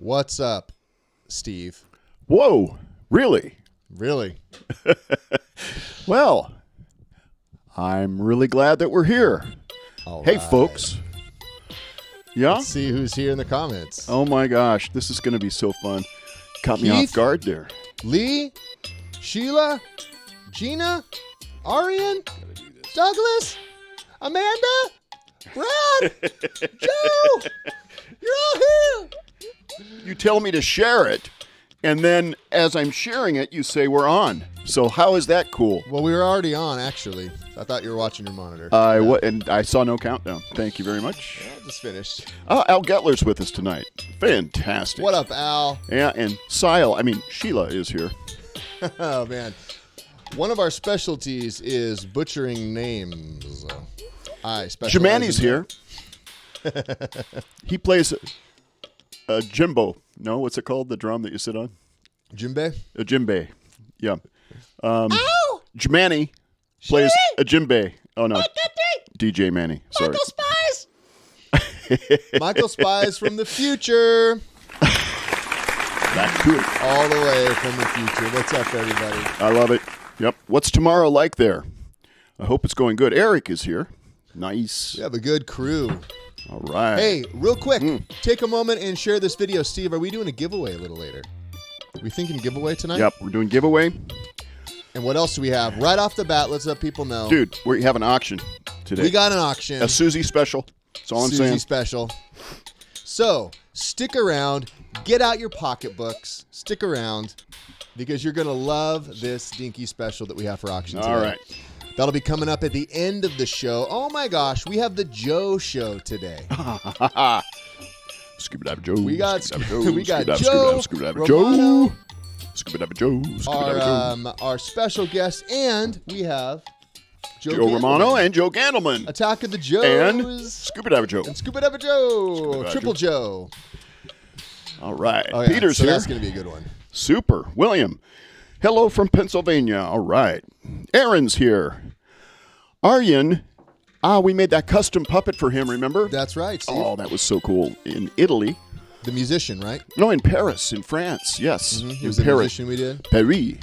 What's up, Steve? Whoa, really? Really? Well, I'm really glad that we're here. All Hey, right. folks. Yeah? Let's see who's here in the comments. Oh, my gosh. This is going to be so fun. Caught me Keith? off guard there. Lee, Sheila, Gina, Arian, Douglas, Amanda, Brad, Joe. You're all here. You tell me to share it, and then as I'm sharing it, you say we're on. So how is that cool? Well, we were already on, actually. I thought you were watching your monitor. And I saw no countdown. Thank you very much. Yeah, just finished. Al Gettler's with us tonight. Fantastic. What up, Al? Yeah, and Sheila is here. Oh, man. One of our specialties is butchering names. I specialize Jemani's in here. He plays a jimbo. No, what's it called? The drum that you sit on? Jimbe? A djembe. Yeah. Ow! Jemani plays a djembe. Oh, no. DJ Manny. Sorry. Michael Spies! Michael Spies from the future. Back to it. All the way from the future. What's up, everybody? I love it. Yep. What's tomorrow like there? I hope it's going good. Eric is here. Nice. We have a good crew. All right. Hey, real quick, take a moment and share this video. Steve, are we doing a giveaway a little later? We thinking giveaway tonight? Yep. We're doing giveaway. And what else do we have? Right off the bat, let's let people know. Dude, we have an auction today. We got an auction. A Suzi Special. That's all I'm Suzi saying. Special. So, stick around. Get out your pocketbooks. Stick around because you're going to love this Dinky Special that we have for auction today. All right. That'll be coming up at the end of the show. Oh, my gosh. We have the Joe Show today. Scooby-Dab Joe. We got Scooby-Dab, we got Scooby-Dab, Joe, Scooby-Dab, Romano, Joe. Scooby-Dab Joe. Scooby-Dab Joe. our special guest, and we have Joe Romano and Joe Candleman. Attack of the Joes. And Scooby-Dab Joe. And Scooby-Dab Joe. Scooby-Dab Triple Joe. All right. Oh, yeah. Peter's so here. That's going to be a good one. Super. William. Hello from Pennsylvania. All right. Aaron's here. Aryan. We made that custom puppet for him, remember? That's right, Steve. Oh, that was so cool. In Italy. The musician, right? No, in Paris, in France. Yes. He In was the Paris. musician we did. Paris.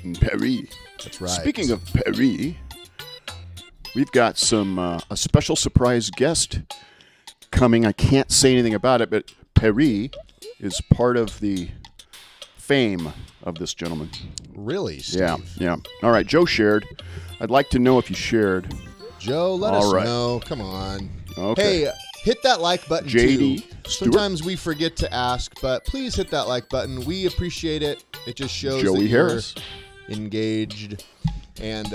In Paris. That's right. Speaking of Paris, we've got a special surprise guest coming. I can't say anything about it, but Paris is part of the fame of this gentleman. Really, Steve? Yeah. All right, Joe shared. I'd like to know if you shared. Joe, let All us right. know. Come on. Okay. Hey, hit that like button, JD too. Stewart. Sometimes we forget to ask, but please hit that like button. We appreciate it. It just shows Joey that you're Harris. engaged. And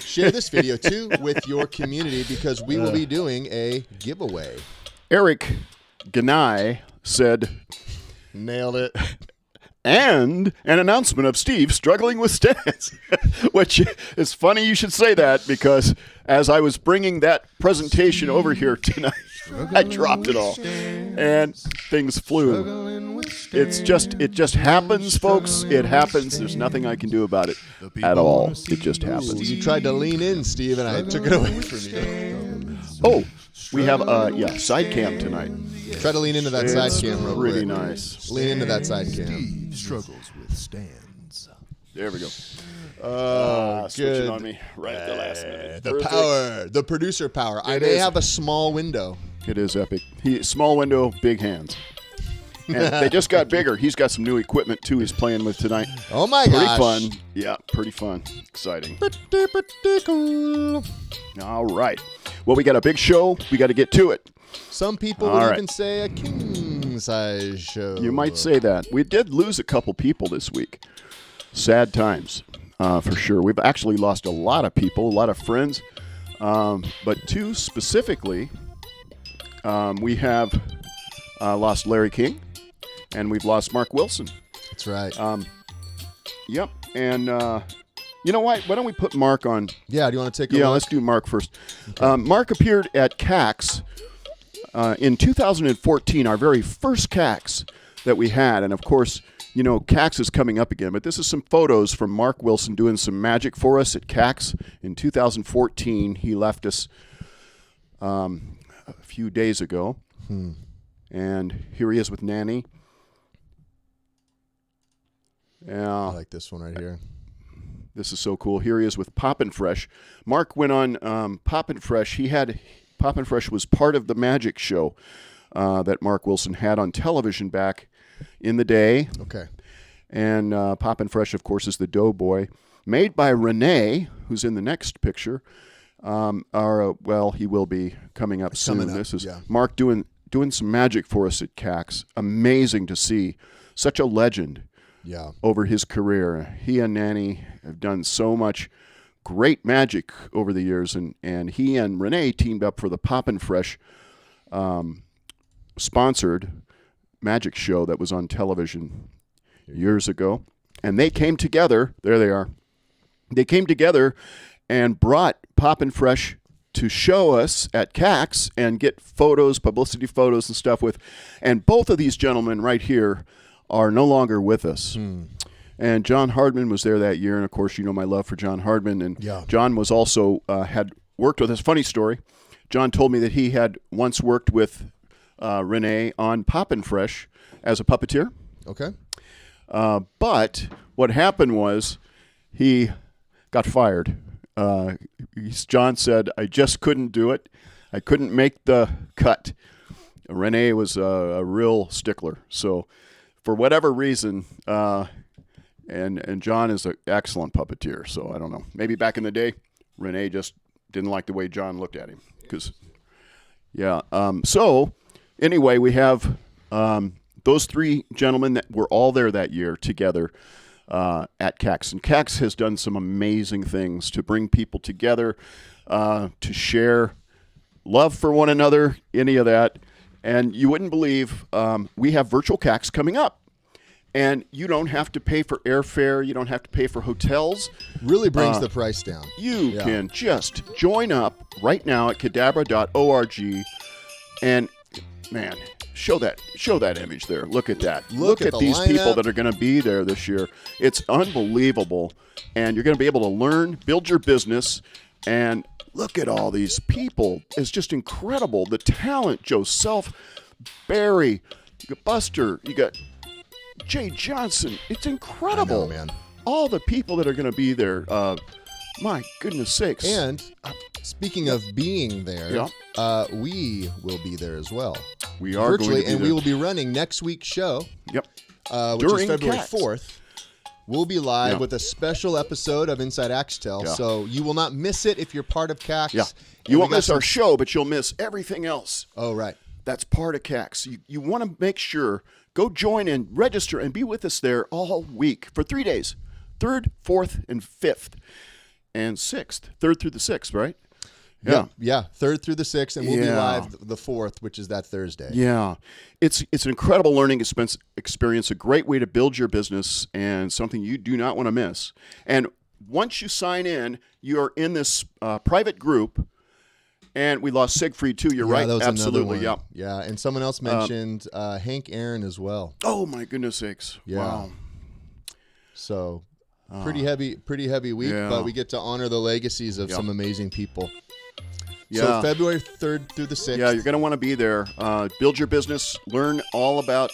share this video, too, with your community because we will be doing a giveaway. Eric Ganai said, Nailed it. and an announcement of Steve struggling with stands, which is funny you should say that because as I was bringing that presentation over here tonight, I dropped it all and things flew. It just happens, folks. It happens. There's nothing I can do about it at all. It just happens. You tried to lean in, Steve, and I took it away from you. Oh, we have side cam tonight. Try to lean into that side cam real quick. Really nice. Lean into that side cam. Steve struggles with stands. There we go. Switching good. on me right at the last minute. The Perfect. power, the producer power. I It may is. have a small window. It is epic. Small window, big hands. And they just got bigger. He's got some new equipment, too, he's playing with tonight. Oh, my Pretty gosh. fun. Yeah, pretty fun. Exciting. Pretty cool. All right. Well, we got a big show. We got to get to it. Some people All would right. even say a king-size show. You might say that. We did lose a couple people this week. Sad times, for sure. We've actually lost a lot of people, a lot of friends. But two specifically, we have lost Larry King, and we've lost Mark Wilson. That's right. Yep. And you know what? Why don't we put Mark on? Yeah, do you want to take a Yeah, look? let's do Mark first. Mark appeared at CAX in 2014, our very first CAX that we had. And, of course, you know, CAX is coming up again. But this is some photos from Mark Wilson doing some magic for us at CAX in 2014. He left us a few days ago. And here he is with Nanny. Yeah. I like this one right here. This is so cool. Here he is with Poppin' Fresh. Mark went on Poppin' Fresh. Poppin' Fresh was part of the magic show that Mark Wilson had on television back in the day. Okay. And Poppin' Fresh, of course, is the Doughboy, made by Renee, who's in the next picture. He will be coming up soon. This is Mark doing some magic for us at CAX. Amazing to see. Such a legend. Yeah. Over his career. He and Nanny have done so much great magic over the years, and he and Renee teamed up for the Poppin' Fresh sponsored magic show that was on television years ago. And they came together. There they are. They came together and brought Poppin' Fresh to show us at CAX and get photos, publicity photos and stuff with. And both of these gentlemen right here are no longer with us. And John Hardman was there that year, and of course you know my love for John Hardman. And John was also had worked with us. Funny story, John told me that he had once worked with Renee on Poppin' Fresh as a puppeteer. Okay. But what happened was he got fired. John said, I just couldn't do it. I couldn't make the cut. Renee was a real stickler. So for whatever reason, and John is an excellent puppeteer. So I don't know. Maybe back in the day, Renee just didn't like the way John looked at him. So anyway, we have those three gentlemen that were all there that year together at CAX. And CAX has done some amazing things to bring people together, to share love for one another, any of that. And you wouldn't believe we have virtual CAX coming up. And you don't have to pay for airfare. You don't have to pay for hotels. Really brings the price down. You can just join up right now at cadabra.org. And, man, show that image there. Look at that. Look at these people that are going to be there this year. It's unbelievable. And you're going to be able to learn, build your business, and look at all these people. It's just incredible. The talent, Joe Self, Barry, you got Buster, you got Jay Johnson. It's incredible. I know, man. All the people that are going to be there. My goodness sakes. And speaking of being there, we will be there as well. We are virtually, going to be and there. we will be running next week's show. Yep. Which During is February CAX. 4th. We'll be live with a special episode of Inside Axtell, so you will not miss it if you're part of CAX. Yeah. You won't miss our show, but you'll miss everything else. Oh, right. That's part of CAX. You want to make sure, go join and register and be with us there all week for 3 days, 3rd, 4th, and 5th, and 6th, 3rd through the 6th, right? Yeah, 3rd through the 6th, and we'll be live the 4th, which is that Thursday. Yeah. It's an incredible learning experience, a great way to build your business, and something you do not want to miss. And once you sign in, you are in this private group, and we lost Siegfried too. You're right. That was Absolutely. another one. Yeah. And someone else mentioned Hank Aaron as well. Oh my goodness sakes. Yeah. Wow. So pretty heavy week, but we get to honor the legacies of some amazing people. Yeah. So February 3rd through the 6th. Yeah, you're going to want to be there. Build your business. Learn all about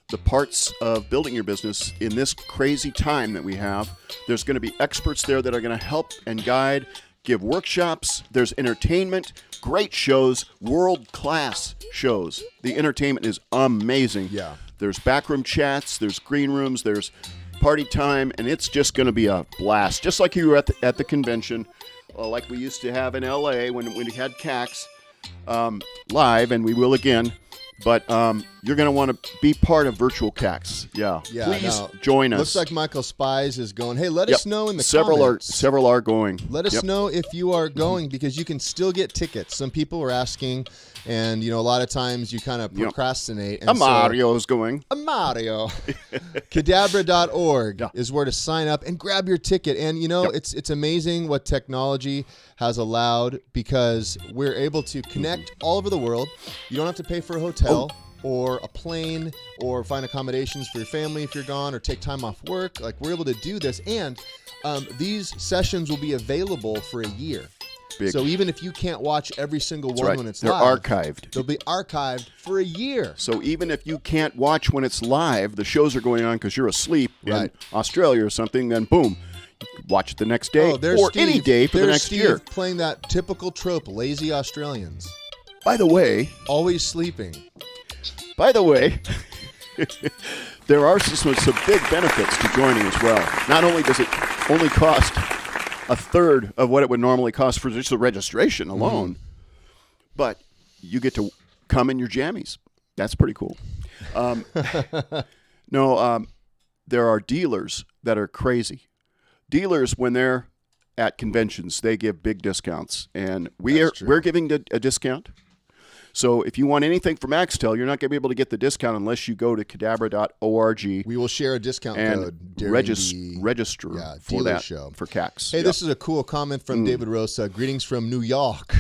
the parts of building your business in this crazy time that we have. There's going to be experts there that are going to help and guide, give workshops. There's entertainment, great shows, world-class shows. The entertainment is amazing. Yeah. There's backroom chats, there's green rooms, there's party time, and it's just going to be a blast. Just like you were at the convention, like we used to have in L.A. when we had CAX live, and we will again. But you're going to want to be part of virtual CAX. Yeah. Please join us. Looks like Michael Spies is going. Hey, let us know in the several comments. Several are going. Let us know if you are going, because you can still get tickets. Some people were asking, and a lot of times you kind of procrastinate. And Mario's going. Mario. Cadabra.org is where to sign up and grab your ticket. And it's amazing what technology has allowed, because we're able to connect all over the world. You don't have to pay for a hotel or a plane or find accommodations for your family if you're gone, or take time off work. Like, we're able to do this, and these sessions will be available for a year. Big. So even if you can't watch every single one right. when it's They're live, archived. they'll be archived for a year. So even if you can't watch when it's live, the shows are going on because you're asleep Right. in Australia or something, then boom, you can watch it the next day there's or Steve. any day for the There's next Steve year. playing that typical trope, lazy Australians. By the way, Always sleeping. there are some big benefits to joining as well. Not only does it only cost a third of what it would normally cost for just the registration alone, but you get to come in your jammies. That's pretty cool. There are dealers that are crazy. Dealers, when they're at conventions, they give big discounts, and we're giving a discount. So if you want anything from Axtell, you're not going to be able to get the discount unless you go to cadabra.org. We will share a discount and code during register for dealer that show. for CAX. Hey, this is a cool comment from David Rosa. Greetings from New York.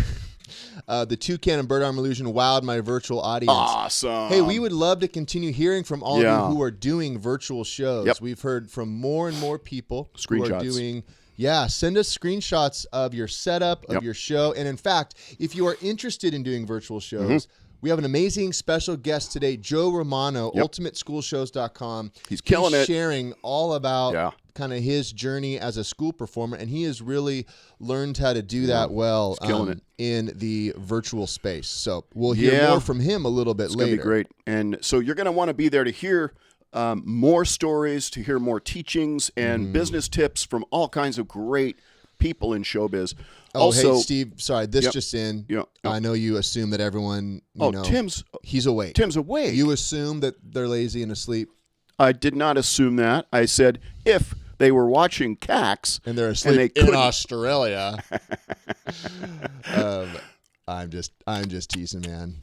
The toucan and bird arm illusion wowed my virtual audience. Awesome. Hey, we would love to continue hearing from all of Yeah. you who are doing virtual shows. Yep. We've heard from more and more people who are Screenshots. doing. Yeah, send us screenshots of your setup, of Yep. your show. And in fact, if you are interested in doing virtual shows, we have an amazing special guest today, Joe Romano, ultimateschoolshows.com. He's killing it. Sharing all about Yeah. kind of his journey as a school performer, and he has really learned how to do that well killing it. in the virtual space. So we'll hear Yeah. more from him a little bit It's later. going to be great. And so you're going to want to be there to hear more stories, to hear more teachings and business tips from all kinds of great people in showbiz. Oh, Also, hey, Steve, sorry, this Yep. just in. Yep. I know you assume that everyone, you know, he's awake. Tim's awake. You assume that they're lazy and asleep. I did not assume that. I said if they were watching CAX And they're asleep they in couldn't. Australia. I'm just teasing, man.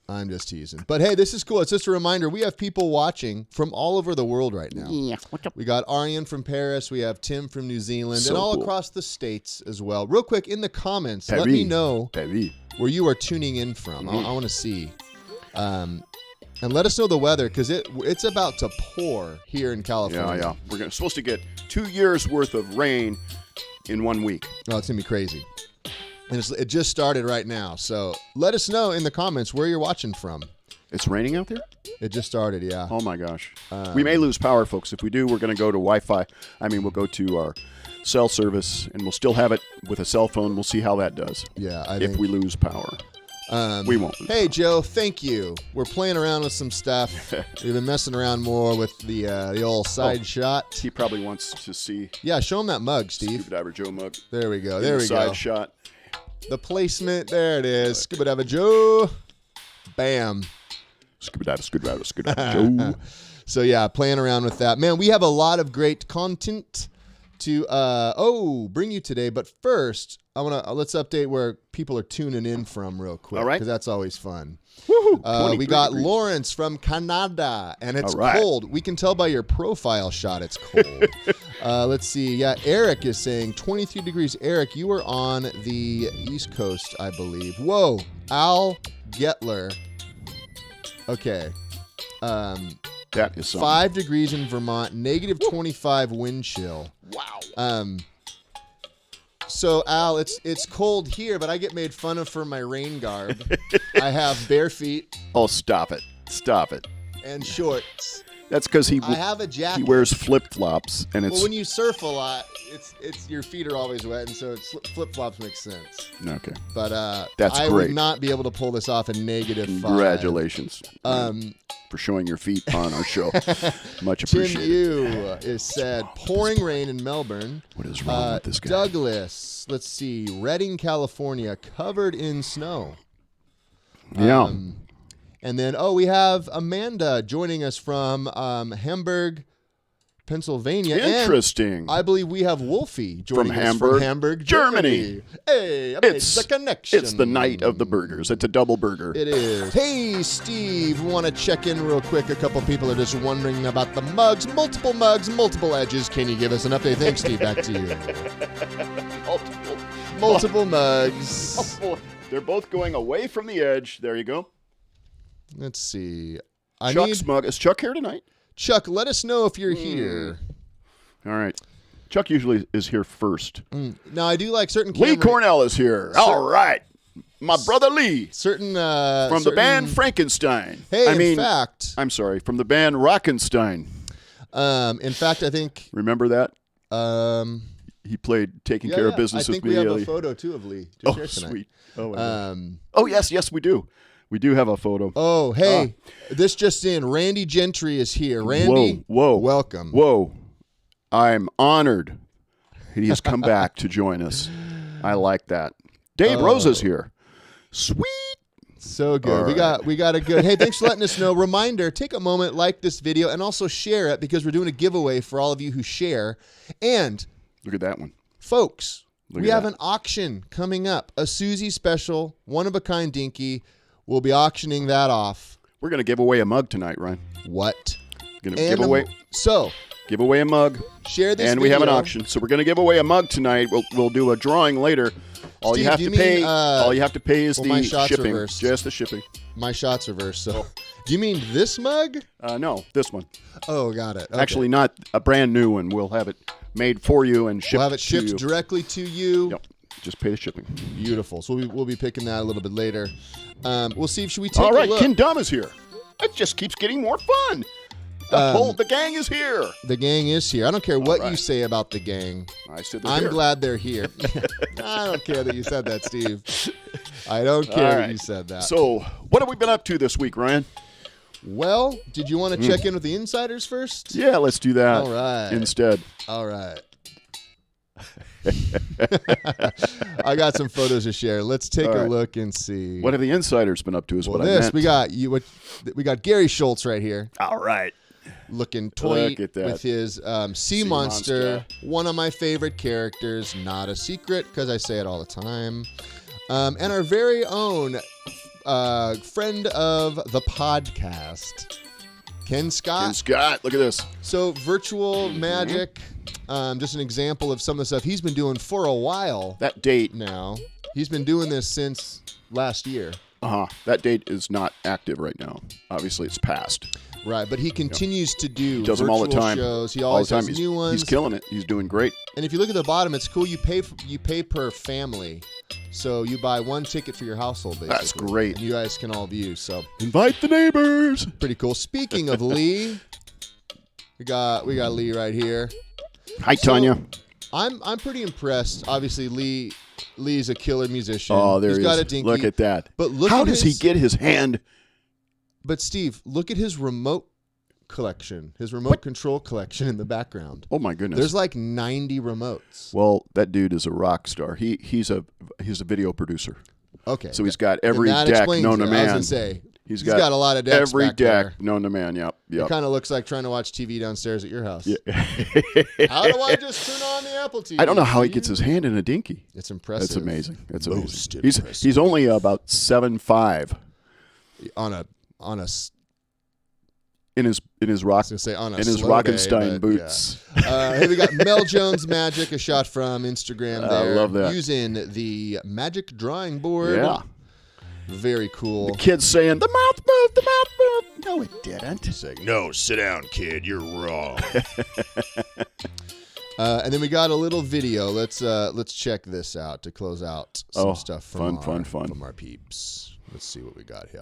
I'm just teasing. But hey, this is cool. It's just a reminder. We have people watching from all over the world right now. Yeah. What's up? We got Aryan from Paris. We have Tim from New Zealand, So and all cool. across the states as well. Real quick, in the comments, let Paris. me know Paris. where you are tuning in from. I want to see. And let us know the weather, because it's about to pour here in California. Yeah. We're supposed to get 2 years worth of rain in 1 week. Oh, it's going to be crazy. And it just started right now. So let us know in the comments where you're watching from. It's raining out there? It just started, yeah. Oh, my gosh. We may lose power, folks. If we do, we're going to go to Wi-Fi. We'll go to our cell service, and we'll still have it with a cell phone. We'll see how that does. Yeah, if we lose power. We won't. Hey, Joe, thank you. We're playing around with some stuff. We've been messing around more with the old side shot. He probably wants to see. Yeah, show him that mug, Steve. Scuba Diver Joe mug. There we go. In There the we side go. shot. The placement. There it is. Scuba Diver Joe. Bam. Scuba Diver Joe. So, yeah, playing around with that. Man, we have a lot of great content to bring you today. But first, let's update where people are tuning in from real quick. All right. Because that's always fun. Woohoo! We got 23 degrees. Lawrence from Canada, and it's All right. cold. We can tell by your profile shot it's cold. Let's see. Yeah, Eric is saying 23 degrees. Eric, you were on the East Coast, I believe. Whoa. Al Getler. Okay. That is something. 5 degrees in Vermont, negative 25 wind chill. Wow. So, Al, it's cold here, but I get made fun of for my rain garb. I have bare feet Oh, stop it. Stop it. and shorts. That's because I have a jacket. he wears flip-flops, and it's Well, when you surf a lot, it's your feet are always wet, and so flip flops makes sense. okay. But That's I great. would not be able to pull this off in negative 5. Congratulations for showing your feet on our show. Much Tim appreciated. Yu is said pouring rain in Melbourne. What is wrong with this guy? Douglas, let's see, Redding, California, covered in snow. Yeah. And then, we have Amanda joining us from Hamburg, Pennsylvania. Interesting. And I believe we have Wolfie joining us Hamburg, from Hamburg, Germany. Hey, I made the connection. It's the night of the burgers. It's a double burger. It is. Hey, Steve, want to check in real quick? A couple people are just wondering about the mugs, multiple edges. Can you give us an update? Thanks, Steve. Back to you. Multiple mugs. They're both going away from the edge. There you go. Let's see. Chuck's mug. Is Chuck here tonight? Chuck, let us know if you're here. All right. Chuck usually is here first. Now, I do like certain Lee Cornell is here. All right. My brother Lee. Certain from the band Frankenstein. Hey, in fact. I'm sorry, from the band Rockenstein. In fact, I think. Remember that? He played Taking Care of Business with Me. I think we have a photo, too, of Lee. Oh, sweet. Oh, yes, we do. We do have a photo. Oh, hey. This just in. Randy Gentry is here. Randy, whoa. Welcome. Whoa. I'm honored he has come back to join us. I like that. Dave Rosa's here. Sweet. So good. We got a good. Hey, thanks for letting us know. Reminder, take a moment, like this video, and also share it because we're doing a giveaway for all of you who share. And look at that one. Folks, we have an auction coming up. A Suzi Special, one-of-a-kind dinky. We'll be auctioning that off. We're going to give away a mug tonight, Ryan. What? Going to give away. Give away a mug. Share this and video. We have an auction. So we're going to give away a mug tonight. We'll do a drawing later. All Steve, you have to pay is the shipping. Reversed. Just the shipping. My shot's reversed. So, do you mean this mug? No, this one. Oh, got it. Okay. Actually, not a brand new one. We'll have it made for you and shipped. We'll have it shipped directly to you. Yep. Just pay the shipping. Beautiful. So we'll be picking that a little bit later. We'll see. Should we take a look? Ken Dumb is here. It just keeps getting more fun. The gang is here. The gang is here. I don't care what you say about the gang. I'm glad they're here. I don't care that you said that, Steve. I don't care that you said that. So, what have we been up to this week, Ryan? Well, did you want to check in with the insiders first? Yeah, let's do that. All right. Instead. All right. I got some photos to share. Let's take a look and see. What have the insiders been up to? I meant. We got Gary Schultz right here. All right. Looking toy with his sea monster, one of my favorite characters. Not a secret because I say it all the time. And our very own friend of the podcast, Ken Scott. Ken Scott, look at this. So virtual magic, just an example of some of the stuff he's been doing for a while. That date now. He's been doing this since last year. That date is not active right now. Obviously, it's past. Right, but he continues to do does them all the time. Shows. He always has new ones. He's killing it. He's doing great. And if you look at the bottom, it's cool. You pay per family, so you buy one ticket for your household. Basically. That's great. And you guys can all view. So invite the neighbors. Pretty cool. Speaking of Lee, we got Lee right here. Hi, Tanya. I'm pretty impressed. Obviously, Lee's a killer musician. Oh, there he is. He's got a dinky. Look at that. But how does he get his hand? But Steve, look at his remote collection, his remote control collection in the background. Oh my goodness! There's like 90 remotes. Well, that dude is a rock star. He's a video producer. Okay. So he's got every deck known to man. I was gonna say he's got a lot of decks. Every back deck there. known to man. Yep. It kind of looks like trying to watch TV downstairs at your house. Yeah. How do I just turn on the Apple TV? I don't know how he gets his hand in a dinky. It's impressive. It's amazing. It's Most amazing. impressive. He's only about 7'5". On a in his Rockenstein boots. Yeah. Hey, we got Mel Jones Magic, a shot from Instagram there. I love that. Using the magic drawing board. Yeah. Very cool. The kid's saying, the mouth moved, the mouth moved. No, it didn't. Saying, no, sit down, kid. You're wrong. And then we got a little video. Let's check this out to close out some stuff from from our peeps. Let's see what we got here.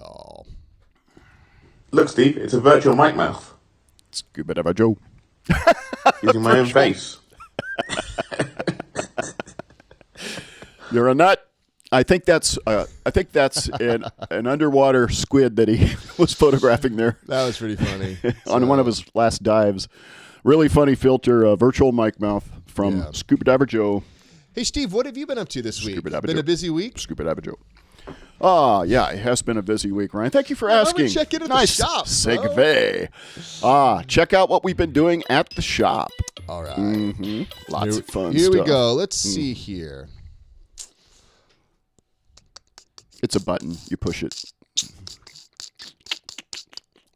Look, Steve, it's a virtual mic mouth. Scuba Dabba Joe. Using my own face. You're a nut. I think that's an underwater squid that he was photographing there. That was pretty funny. On one of his last dives. Really funny filter, virtual mic mouth from Scuba Diver Joe. Hey, Steve, what have you been up to this week? Been Joe. A busy week? Scuba Diver Joe. Yeah, it has been a busy week, Ryan. Thank you for asking. Check in at nice the shop. Segue. Check out what we've been doing at the shop. All right. Mm-hmm. Lots of fun Here stuff. we go. Let's see here. It's a button. You push it.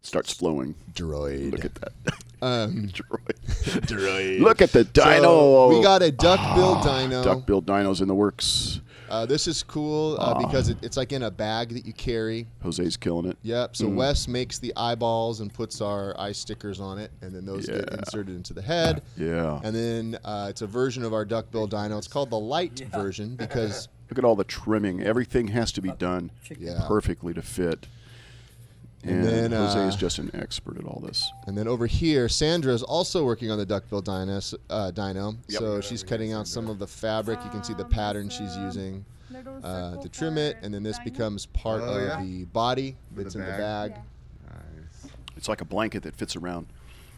Starts flowing. Droid. Look at that. Droid. Look at the dino. So we got a duck-billed dino. Duck-billed dinos in the works. This is cool because it's like in a bag that you carry. Jose's killing it. Yep. So Wes makes the eyeballs and puts our eye stickers on it, and then those get inserted into the head. Yeah. And then it's a version of our duckbill dino. It's called the light version because look at all the trimming. Everything has to be done perfectly to fit. And then Jose is just an expert at all this. And then over here, Sandra is also working on the duckbill dino. So she's cutting out some of the fabric. You can see the pattern she's using to trim it. And then this becomes part of the body that's in the bag. It's like a blanket that fits around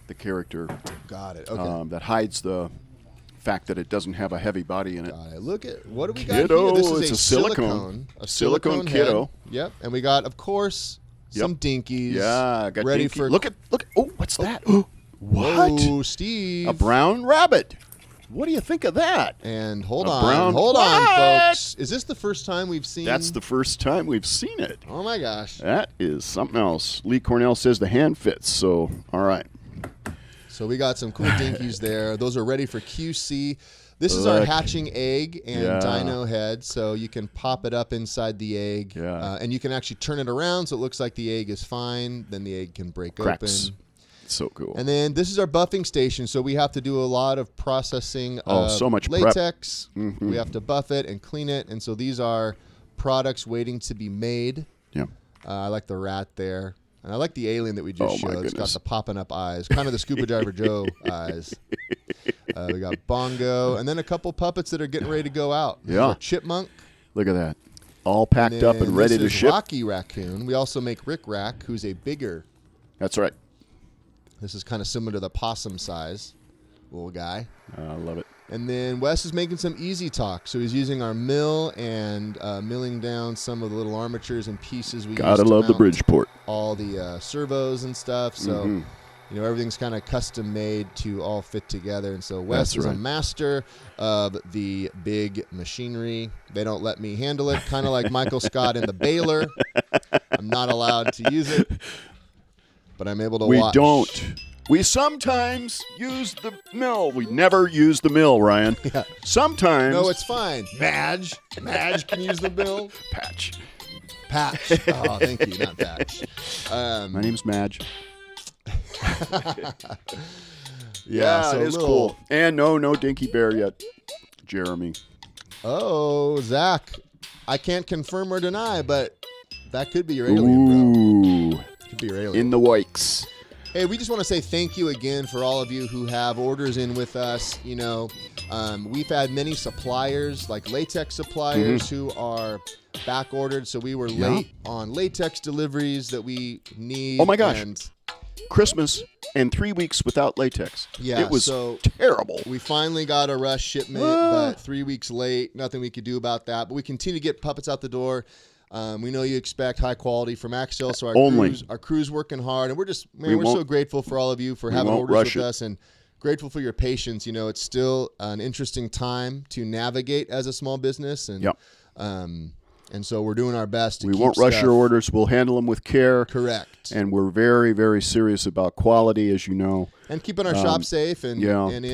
the character. Got it. Okay. That hides the fact that it doesn't have a heavy body in it. Got it. Look at what do we Kiddo, got here? This is it's a silicone. A silicone head. kiddo. Yep. And we got, of course, some dinkies. Yeah, got ready dinky. for. Look. Oh, what's that? What? Whoa, Steve. A brown rabbit. What do you think of that? And hold A on, brown- hold on, What? folks. Is this the first time we've seen? That's the first time we've seen it. Oh my gosh. That is something else. Lee Cornell says the hand fits. So, all right. So we got some cool dinkies there. Those are ready for QC. This is our Look. hatching egg and Yeah. dino head, so you can pop it up inside the egg, and you can actually turn it around so it looks like the egg is fine. Then the egg can break Cracks. open. So cool. And then this is our buffing station, so we have to do a lot of processing of so much prep. latex. We have to buff it and clean it, and so these are products waiting to be made. Yeah. I like the rat there. And I like the alien that we just Oh, my showed. It's got goodness. the popping up eyes, kind of the Scuba Diver Joe eyes. We got Bongo, and then a couple puppets that are getting ready to go out. This is Yeah. our Chipmunk. Look at that. All packed up and then ready this to is ship. Rocky Raccoon. We also make Rick Rack, who's a bigger. That's right. This is kind of similar to the possum size little guy. I love it. And then Wes is making some easy talk. So he's using our mill and milling down some of the little armatures and pieces we Gotta use to love the mount Bridgeport. all the servos and stuff. So, you know, everything's kind of custom made to all fit together. And so Wes That's is a right. master of the big machinery. They don't let me handle it, kind of like Michael Scott in the baler. I'm not allowed to use it, but I'm able to We watch. don't. We sometimes use the mill. We never use the mill, Ryan. Yeah. Sometimes. No, it's fine. Madge can use the bill. Patch. Patch. Oh, thank you, not Patch. My name's Madge. Yeah, so it is little- cool. And no Dinky Bear yet. Jeremy. Oh, Zach. I can't confirm or deny, but that could be your alien, bro. Ooh. Could be your alien. In the Wikes. Hey, we just want to say thank you again for all of you who have orders in with us. You know, we've had many suppliers, like latex suppliers, who are back ordered. So we were late on latex deliveries that we need. Oh my gosh. And Christmas and 3 weeks without latex. Yeah, It was so terrible. we finally got a rush shipment, but 3 weeks late. Nothing we could do about that. But we continue to get puppets out the door. We know you expect high quality from Axtell, so our crew's working hard, and we're just we're so grateful for all of you for having orders with us, and grateful for your patience. You know, it's still an interesting time to navigate as a small business, and and so we're doing our best to We keep won't rush stuff your orders. We'll handle them with care. correct, And we're very, very serious about quality, as you know. and keeping our shop safe, and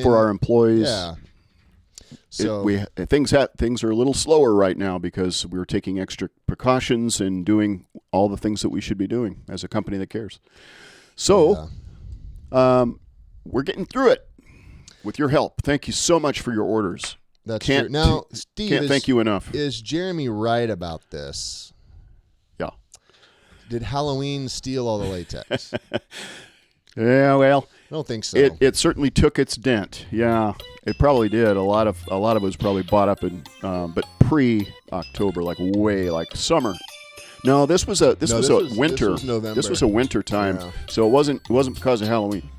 For our employees. yeah. So Things are a little slower right now because we're taking extra precautions and doing all the things that we should be doing as a company that cares. So, we're getting through it with your help. Thank you so much for your orders. that's true. Now, Steve, Can't thank you enough. Is Jeremy right about this? Yeah. Did Halloween steal all the latex? Yeah, well, I don't think so. it certainly took its dent. Yeah, it probably did. A lot of it was probably bought up in, but pre-October, like summer. No, this was a winter. This was November. This was a winter time, Yeah. so it wasn't because of Halloween.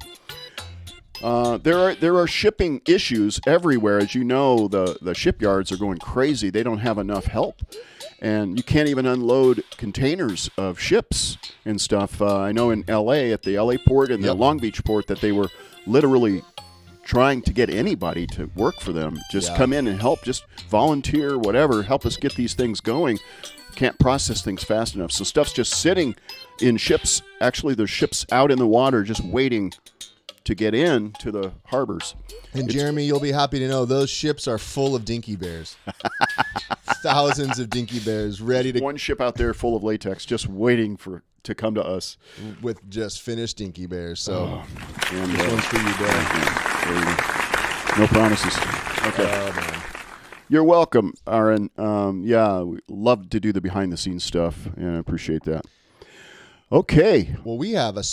There are shipping issues everywhere. As you know, the shipyards are going crazy. They don't have enough help, and you can't even unload containers of ships and stuff. I know in L.A. at the L.A. port and the Long Beach port that they were literally trying to get anybody to work for them. Just come in and help. Just volunteer, whatever. Help us get these things going. Can't process things fast enough. So stuff's just sitting in ships. Actually, there's ships out in the water just waiting to get in to the harbors. And Jeremy, you'll be happy to know those ships are full of dinky bears. thousands of dinky bears ready to One ship out there full of latex just waiting to come to us. with just finished dinky bears. So And, this one's for you, Dad. no promises. Okay. Oh, man. You're welcome, Aaron. Yeah, we love to do the behind-the-scenes stuff, and I appreciate that. Okay. Well, we have a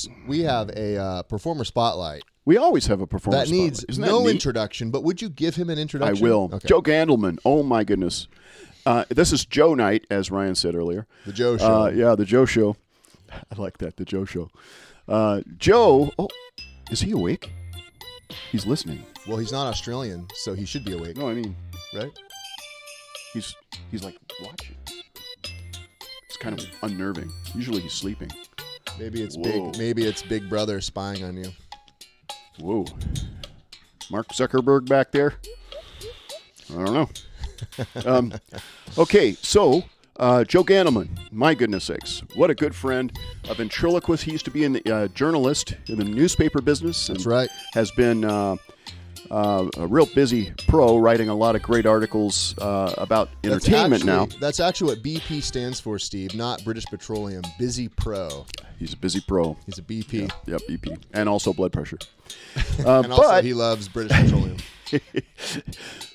performer spotlight We always have a performance that needs spotlight. Isn't that no neat? introduction. But would you give him an I introduction? will. Okay. Joe Candleman. Oh, my goodness. This is Joe Night, as Ryan said earlier. The Joe Show. Yeah, the Joe Show. I like that, the Joe Show. Joe, is he awake? He's listening. Well, he's not Australian, so he should be awake, No, I mean, right? he's like watching. It's kind of unnerving. Usually he's sleeping. Maybe it's Whoa. big. Maybe it's Big Brother spying on you. Whoa. Mark Zuckerberg back there? I don't know. Okay, so Joe Candleman, my goodness sakes, what a good friend, a ventriloquist. He used to be a journalist in the newspaper business. That's right. Has been a real busy pro, writing a lot of great articles about entertainment now. That's actually what BP stands for, Steve, not British Petroleum. Busy Pro. He's a busy pro. He's a BP. Yep, BP. And also blood pressure. And also he loves British Petroleum.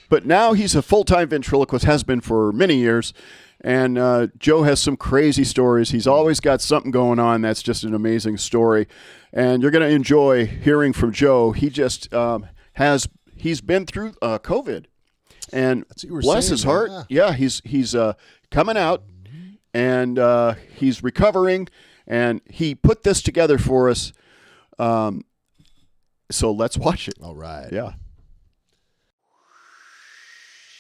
But now he's a full-time ventriloquist, has been for many years. And Joe has some crazy stories. He's always got something going on. That's just an amazing story. And you're going to enjoy hearing from Joe. He just he's been through COVID. And That's what you were bless saying, his heart. man. Yeah, he's coming out, and he's recovering. And he put this together for us. So let's watch it. All right. Yeah.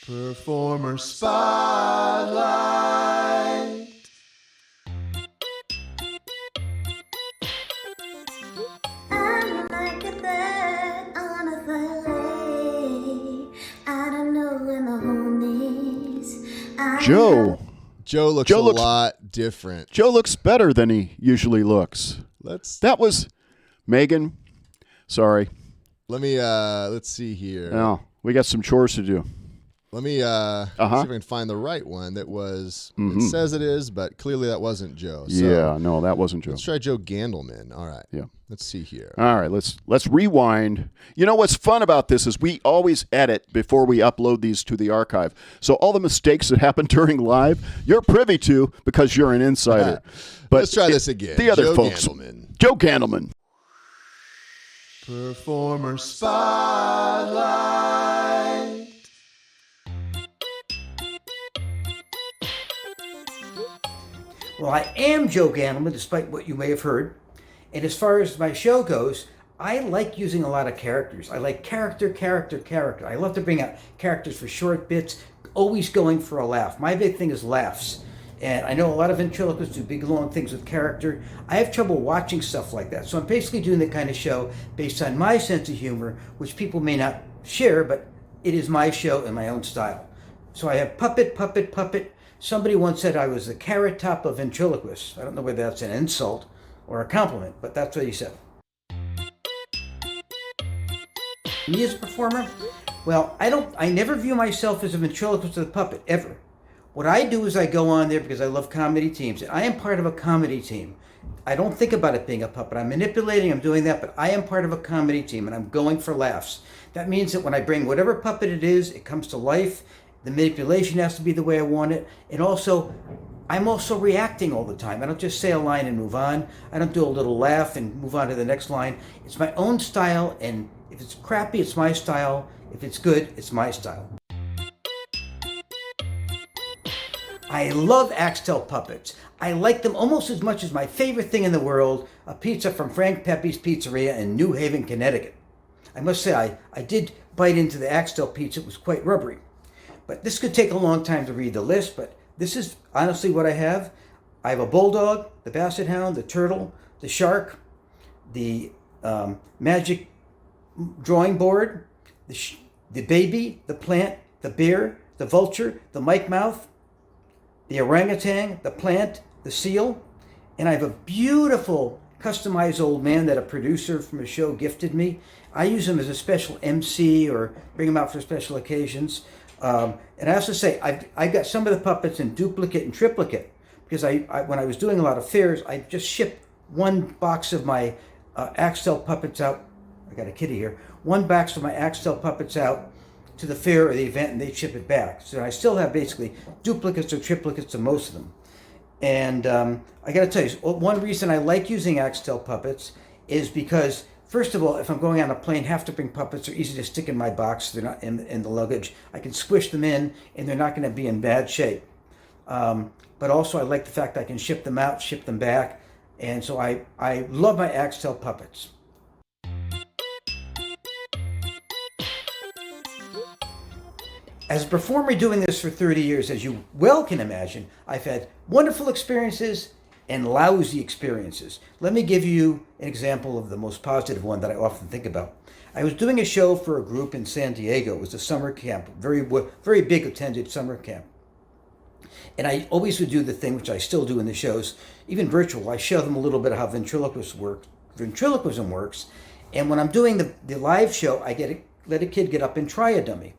Performer Spotlight. I'm like a bird on a fillet. I don't know when the home is. Joe. Joe looks Joe a looks- lot different. Joe looks better than he usually looks. That was Megan. Sorry. Let's see here. No, we got some chores to do. Let me see if I can find the right one. That was it says it is, but clearly that wasn't Joe. So Yeah, no, that wasn't Joe. let's try Joe Candleman. All right. Yeah. Let's see here. All right, let's rewind. You know what's fun about this is we always edit before we upload these to the archive. So all the mistakes that happen during live, you're privy to because you're an insider. But Let's try this again. The other Joe folks. Candleman. Joe Candleman. Performer Spotlight. Well, I am Joe Candleman, despite what you may have heard. And as far as my show goes, I like using a lot of characters. I like character. I love to bring out characters for short bits, always going for a laugh. My big thing is laughs. And I know a lot of ventriloquists do big, long things with character. I have trouble watching stuff like that. So I'm basically doing the kind of show based on my sense of humor, which people may not share, but it is my show in my own style. So I have puppet. Somebody once said I was the carrot top of ventriloquists. I don't know whether that's an insult or a compliment, but that's what he said. Me as a performer? Well, I never view myself as a ventriloquist or a puppet, ever. What I do is I go on there because I love comedy teams, and I am part of a comedy team. I don't think about it being a puppet. I'm manipulating, I'm doing that, but I am part of a comedy team, and I'm going for laughs. That means that when I bring whatever puppet it is, it comes to life. The manipulation has to be the way I want it. And also, I'm also reacting all the time. I don't just say a line and move on. I don't do a little laugh and move on to the next line. It's my own style, and if it's crappy, it's my style. If it's good, it's my style. I love Axtell puppets. I like them almost as much as my favorite thing in the world, a pizza from Frank Pepe's Pizzeria in New Haven, Connecticut. I must say, I did bite into the Axtell pizza. It was quite rubbery. But this could take a long time to read the list, but this is honestly what I have. I have a bulldog, the basset hound, the turtle, the shark, the magic drawing board, the baby, the plant, the bear, the vulture, the mic mouth, the orangutan, the plant, the seal, and I have a beautiful customized old man that a producer from a show gifted me. I use him as a special MC or bring him out for special occasions. And I also say I got some of the puppets in duplicate and triplicate because I when I was doing a lot of fairs, I just shipped one box of my Axtell puppets out. I got a kitty here. One box of my Axtell puppets out to the fair or the event, and they ship it back. So I still have basically duplicates or triplicates of most of them. And I got to tell you, one reason I like using Axtell puppets is because, first of all, if I'm going on a plane, have to bring puppets. They're easy to stick in my box. They're not in the luggage. I can squish them in, and they're not going to be in bad shape. But also, I like the fact I can ship them out, ship them back. And so I love my Axtell puppets. As a performer doing this for 30 years, as you well can imagine, I've had wonderful experiences and lousy experiences. Let me give you an example of the most positive one that I often think about. I was doing a show for a group in San Diego. It was a summer camp, very big attended summer camp. And I always would do the thing, which I still do in the shows, even virtual. I show them a little bit of how ventriloquism works. And when I'm doing the live show, I let a kid get up and try a dummy.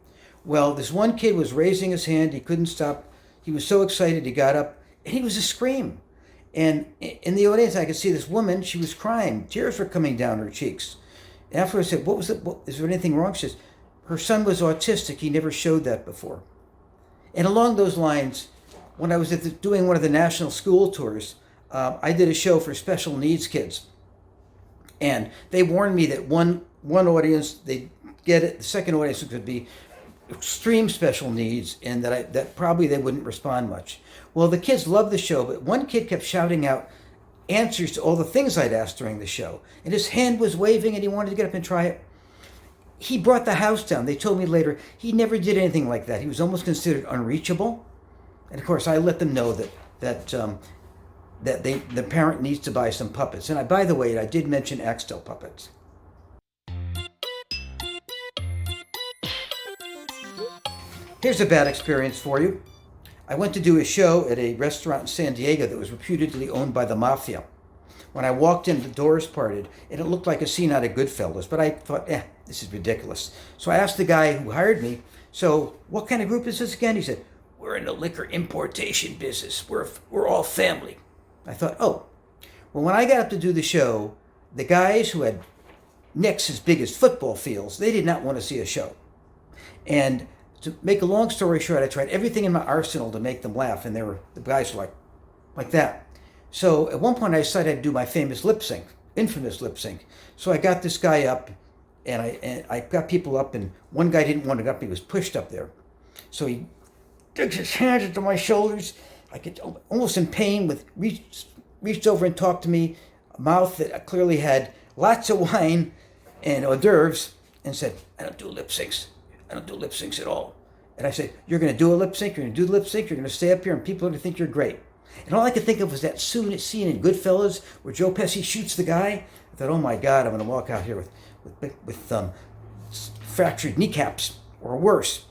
Well, this one kid was raising his hand. He couldn't stop. He was so excited. He got up, and he was a scream. And in the audience, I could see this woman. She was crying. Tears were coming down her cheeks. And after I said, "What was it? Is there anything wrong?" She says, "Her son was autistic. He never showed that before." And along those lines, when I was doing one of the national school tours, I did a show for special needs kids. And they warned me that one audience, they'd get it. The second audience could be extreme special needs, and that probably they wouldn't respond much. Well, the kids loved the show, but one kid kept shouting out answers to all the things I'd asked during the show. And his hand was waving, and he wanted to get up and try it. He brought the house down. They told me later he never did anything like that. He was almost considered unreachable. And of course, I let them know that the parent needs to buy some puppets. And by the way, I did mention Axtell puppets. Here's a bad experience for you. I went to do a show at a restaurant in San Diego that was reputedly owned by the mafia. When I walked in, the doors parted, and it looked like a scene out of Goodfellas. But I thought, this is ridiculous. So I asked the guy who hired me, "So what kind of group is this again?" He said, "We're in the liquor importation business. We're all family." I thought, oh. Well, when I got up to do the show, the guys who had necks as big as football fields, they did not want to see a show. And to make a long story short, I tried everything in my arsenal to make them laugh, and the guys were like that. So at one point I decided I'd do my famous lip sync, infamous lip sync. So I got this guy up, and I got people up, and one guy didn't want to get up. He was pushed up there. So he took his hands into my shoulders. I could almost in pain, reached over and talked to me, a mouth that clearly had lots of wine and hors d'oeuvres, and said, "I don't do lip syncs. I don't do lip syncs at all." And I said, "You're going to do a lip sync. You're going to do the lip sync. You're going to stay up here, and people are going to think you're great." And all I could think of was that scene in Goodfellas where Joe Pesci shoots the guy. I thought, oh my God, I'm going to walk out here with fractured kneecaps or worse.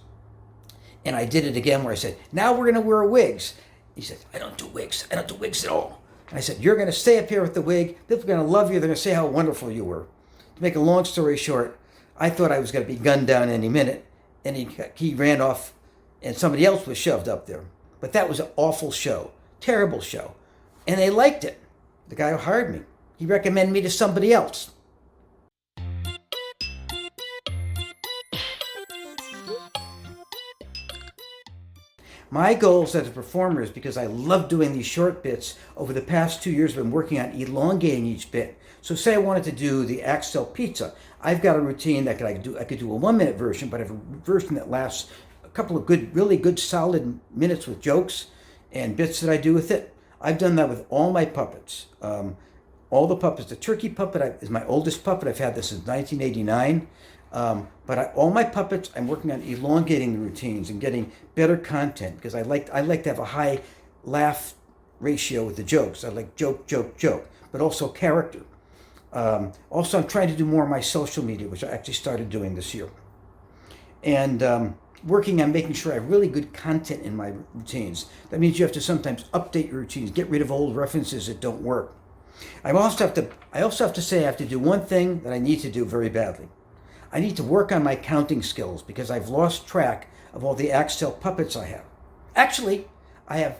And I did it again where I said, "Now we're going to wear wigs." He said, "I don't do wigs. I don't do wigs at all." And I said, "You're going to stay up here with the wig. People are going to love you. They're going to say how wonderful you were." To make a long story short, I thought I was going to be gunned down any minute. And he ran off, and somebody else was shoved up there. But that was an awful show, terrible show. And they liked it. The guy who hired me, he recommended me to somebody else. My goals as a performer is, because I love doing these short bits, over the past 2 years I've been working on elongating each bit. So say I wanted to do the Axtell pizza. I've got a routine that I could do a 1-minute version, but I have a version that lasts a couple of really good solid minutes with jokes and bits that I do with it. I've done that with all my puppets. All the puppets. The turkey puppet is my oldest puppet. I've had this since 1989. But all my puppets, I'm working on elongating the routines and getting better content, because I like to have a high laugh ratio with the jokes. I like joke, but also character. Also, I'm trying to do more of my social media, which I actually started doing this year. And working on making sure I have really good content in my routines. That means you have to sometimes update your routines, get rid of old references that don't work. I also have to say I have to do one thing that I need to do very badly. I need to work on my counting skills, because I've lost track of all the Axtell puppets I have. Actually, I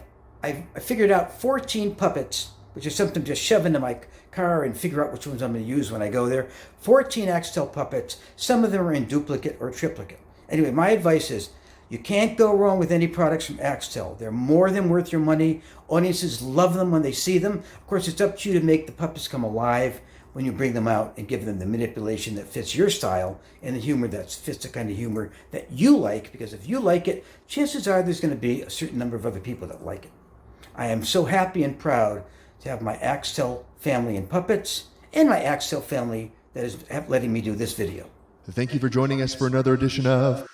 figured out 14 puppets, which is something to shove into my car and figure out which ones I'm going to use when I go there. 14 Axtell puppets. Some of them are in duplicate or triplicate. Anyway, my advice is you can't go wrong with any products from Axtell. They're more than worth your money. Audiences love them when they see them. Of course, it's up to you to make the puppets come alive when you bring them out and give them the manipulation that fits your style and the humor that fits the kind of humor that you like. Because if you like it, chances are there's going to be a certain number of other people that like it. I am so happy and proud to have my Axtell family in puppets and my Axtell family that is letting me do this video. Thank you for joining us for another edition of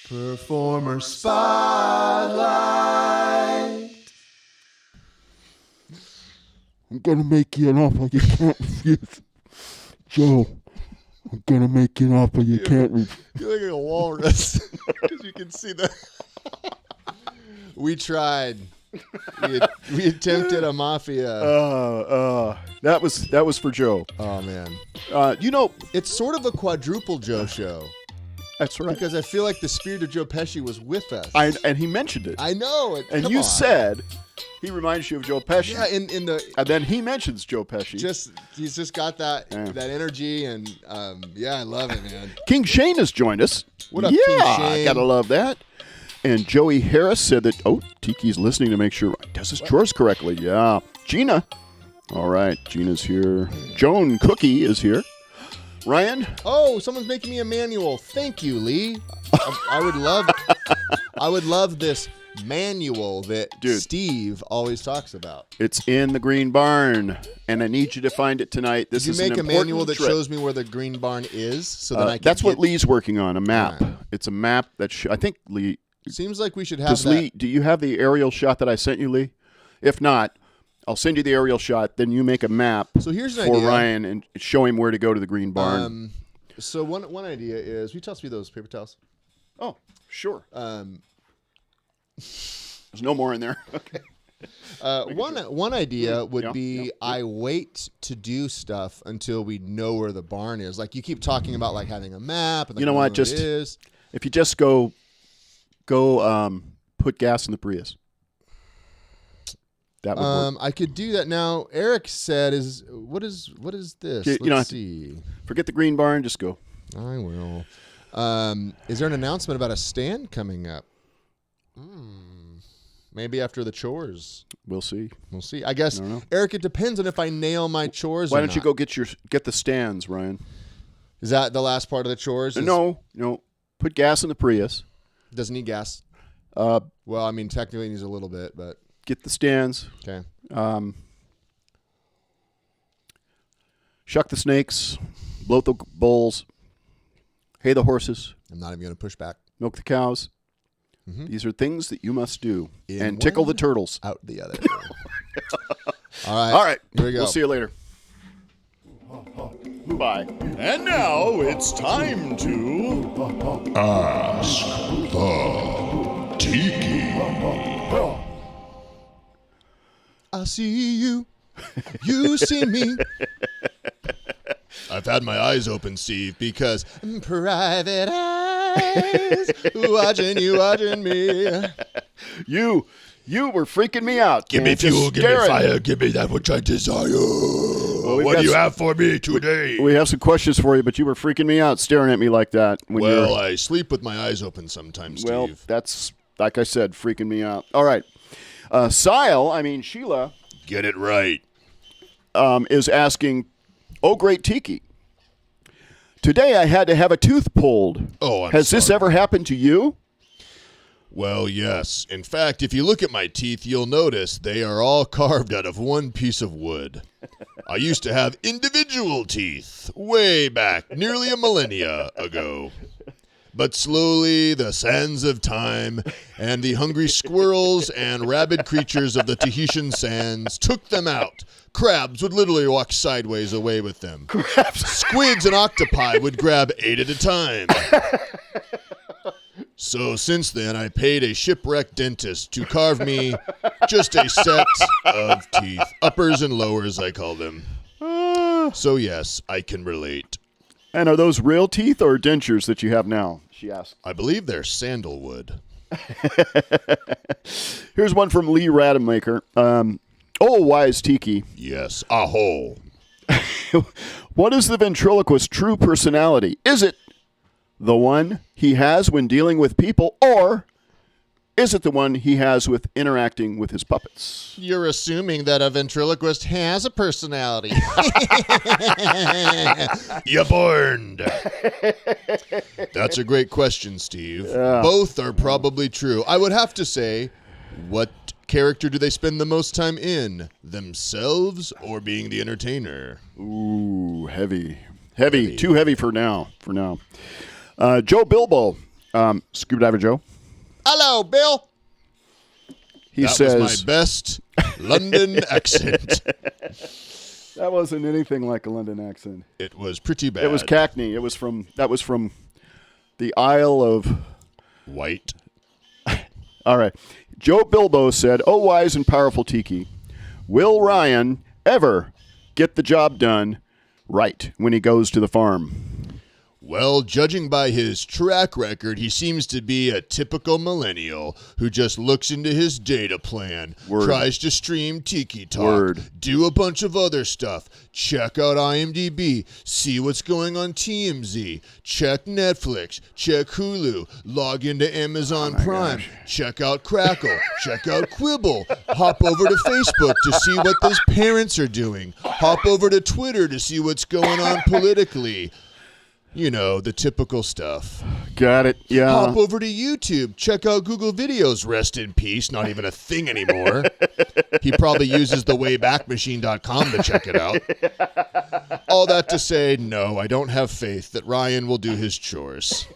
Performer Spotlight. I'm going to make you an offer you can't refuse. Joe, I'm going to make you an offer you can't refuse. You look like a walrus because you can see the. We tried. We attempted a mafia. That was for Joe. Oh man. It's It's sort of a quadruple Joe show that's right. because I feel like the spirit of Joe Pesci was with us. And he mentioned it. I know it. And Come you on. said he reminds you of Joe Pesci. Yeah, in the And then he mentions Joe Pesci. he's just got that Yeah. that energy and yeah, I love it, man. King Shane has joined us. What up, yeah, King Shane? gotta love that. And Joey Harris said that, Tiki's listening to make sure he does his chores correctly. Yeah. Gina. All right, Gina's here. Joan Cookie is here. Ryan. Oh, someone's making me a manual. Thank you, Lee. I would love this manual that Dude. Steve always talks about. It's in the Green Barn, and I need you to find it tonight. This Did is you make an a manual important that trip. shows me where the green barn is so that I can That's what get- Lee's working on, a map. All right. It's a map that I think Lee. Seems like we should have Does that. Lee? Do you have the aerial shot that I sent you, Lee? If not, I'll send you the aerial shot. Then you make a map So here's an for idea. Ryan and show him where to go to the Green Barn. So one idea is, will you toss me those paper towels? Oh, sure. There's no more in there. Okay. One idea would Yeah, be yeah. I wait to do stuff until we know where the barn is. Like you keep talking about like having a map. And like You know what? knowing where Just it is. if you just go put gas in the Prius. That would work. I could do that now. Eric said, what is this? You know, Let's see. Forget the Green Barn. Just go. I will. Is there an announcement about a stand coming up? Maybe after the chores. We'll see. We'll see. I guess, don't know. Eric, it depends on if I nail my chores Why or don't you not. go get the stands, Ryan? Is that the last part of the chores? No. Put gas in the Prius. Doesn't need gas. Uh, Well, I mean, technically it needs a little bit, but get the stands. okay. Shuck the snakes. Bloat the bulls. Hay the horses. I'm not even going to push back. Milk the cows. These are things that you must do. In And tickle the one, turtles. Out the other. All right. All right. Here we go. We'll see you later. Bye. And now it's time to Ask the Tiki. I see you. You see me. I've had my eyes open, Steve, because private eyes watching me. You were freaking me out. Give me man. Just fuel, give me staring. fire, give me that which I desire. we've What got do you some- have for me today? We have some questions for you, but you were freaking me out staring at me like that. When Well, you're, I sleep with my eyes open sometimes, Steve. well, that's, like I said, freaking me out. All right. Sheila Get it right. is asking, oh, great Tiki. Today I had to have a tooth pulled. Oh, I'm Has this sorry. ever happened to you? Well, yes. In fact, if you look at my teeth, you'll notice they are all carved out of one piece of wood. I used to have individual teeth way back, nearly a millennia ago. But slowly, the sands of time and the hungry squirrels and rabid creatures of the Tahitian sands took them out. Crabs would literally walk sideways away with them. Squids and octopi would grab 8 at a time. So since then, I paid a shipwrecked dentist to carve me just a set of teeth. Uppers and lowers, I call them. So yes, I can relate. And are those real teeth or dentures that you have now? She asked. I believe they're sandalwood. Here's one from Lee Rademacher. Oh, wise Tiki. Yes, aho. What is the ventriloquist's true personality? Is it the one he has when dealing with people, or is it the one he has with interacting with his puppets? You're assuming that a ventriloquist has a personality. You burned. That's a great question, Steve. Both are probably true. I would have to say, what character do they spend the most time in? Themselves or being the entertainer? Ooh, heavy. Heavy. Too heavy for now. Joe Bilbo. Scuba Diver Joe. Hello, Bill. He that says, was my best London accent. That wasn't anything like a London accent. It was pretty bad. It was Cackney. That was from the Isle of White. All right. Joe Bilbo said, "Oh, wise and powerful Tiki, will Ryan ever get the job done right when he goes to the farm?" Well, judging by his track record, he seems to be a typical millennial who just looks into his data plan, tries to stream Tiki Talk, do a bunch of other stuff, check out IMDb, see what's going on TMZ, check Netflix, check Hulu, log into Amazon Prime, check out Crackle, check out Quibble, hop over to Facebook to see what those parents are doing, hop over to Twitter to see what's going on politically. You know, the typical stuff. Got it, yeah. Hop over to YouTube. Check out Google Videos. Rest in peace. Not even a thing anymore. He probably uses the waybackmachine.com to check it out. All that to say, no, I don't have faith that Ryan will do his chores.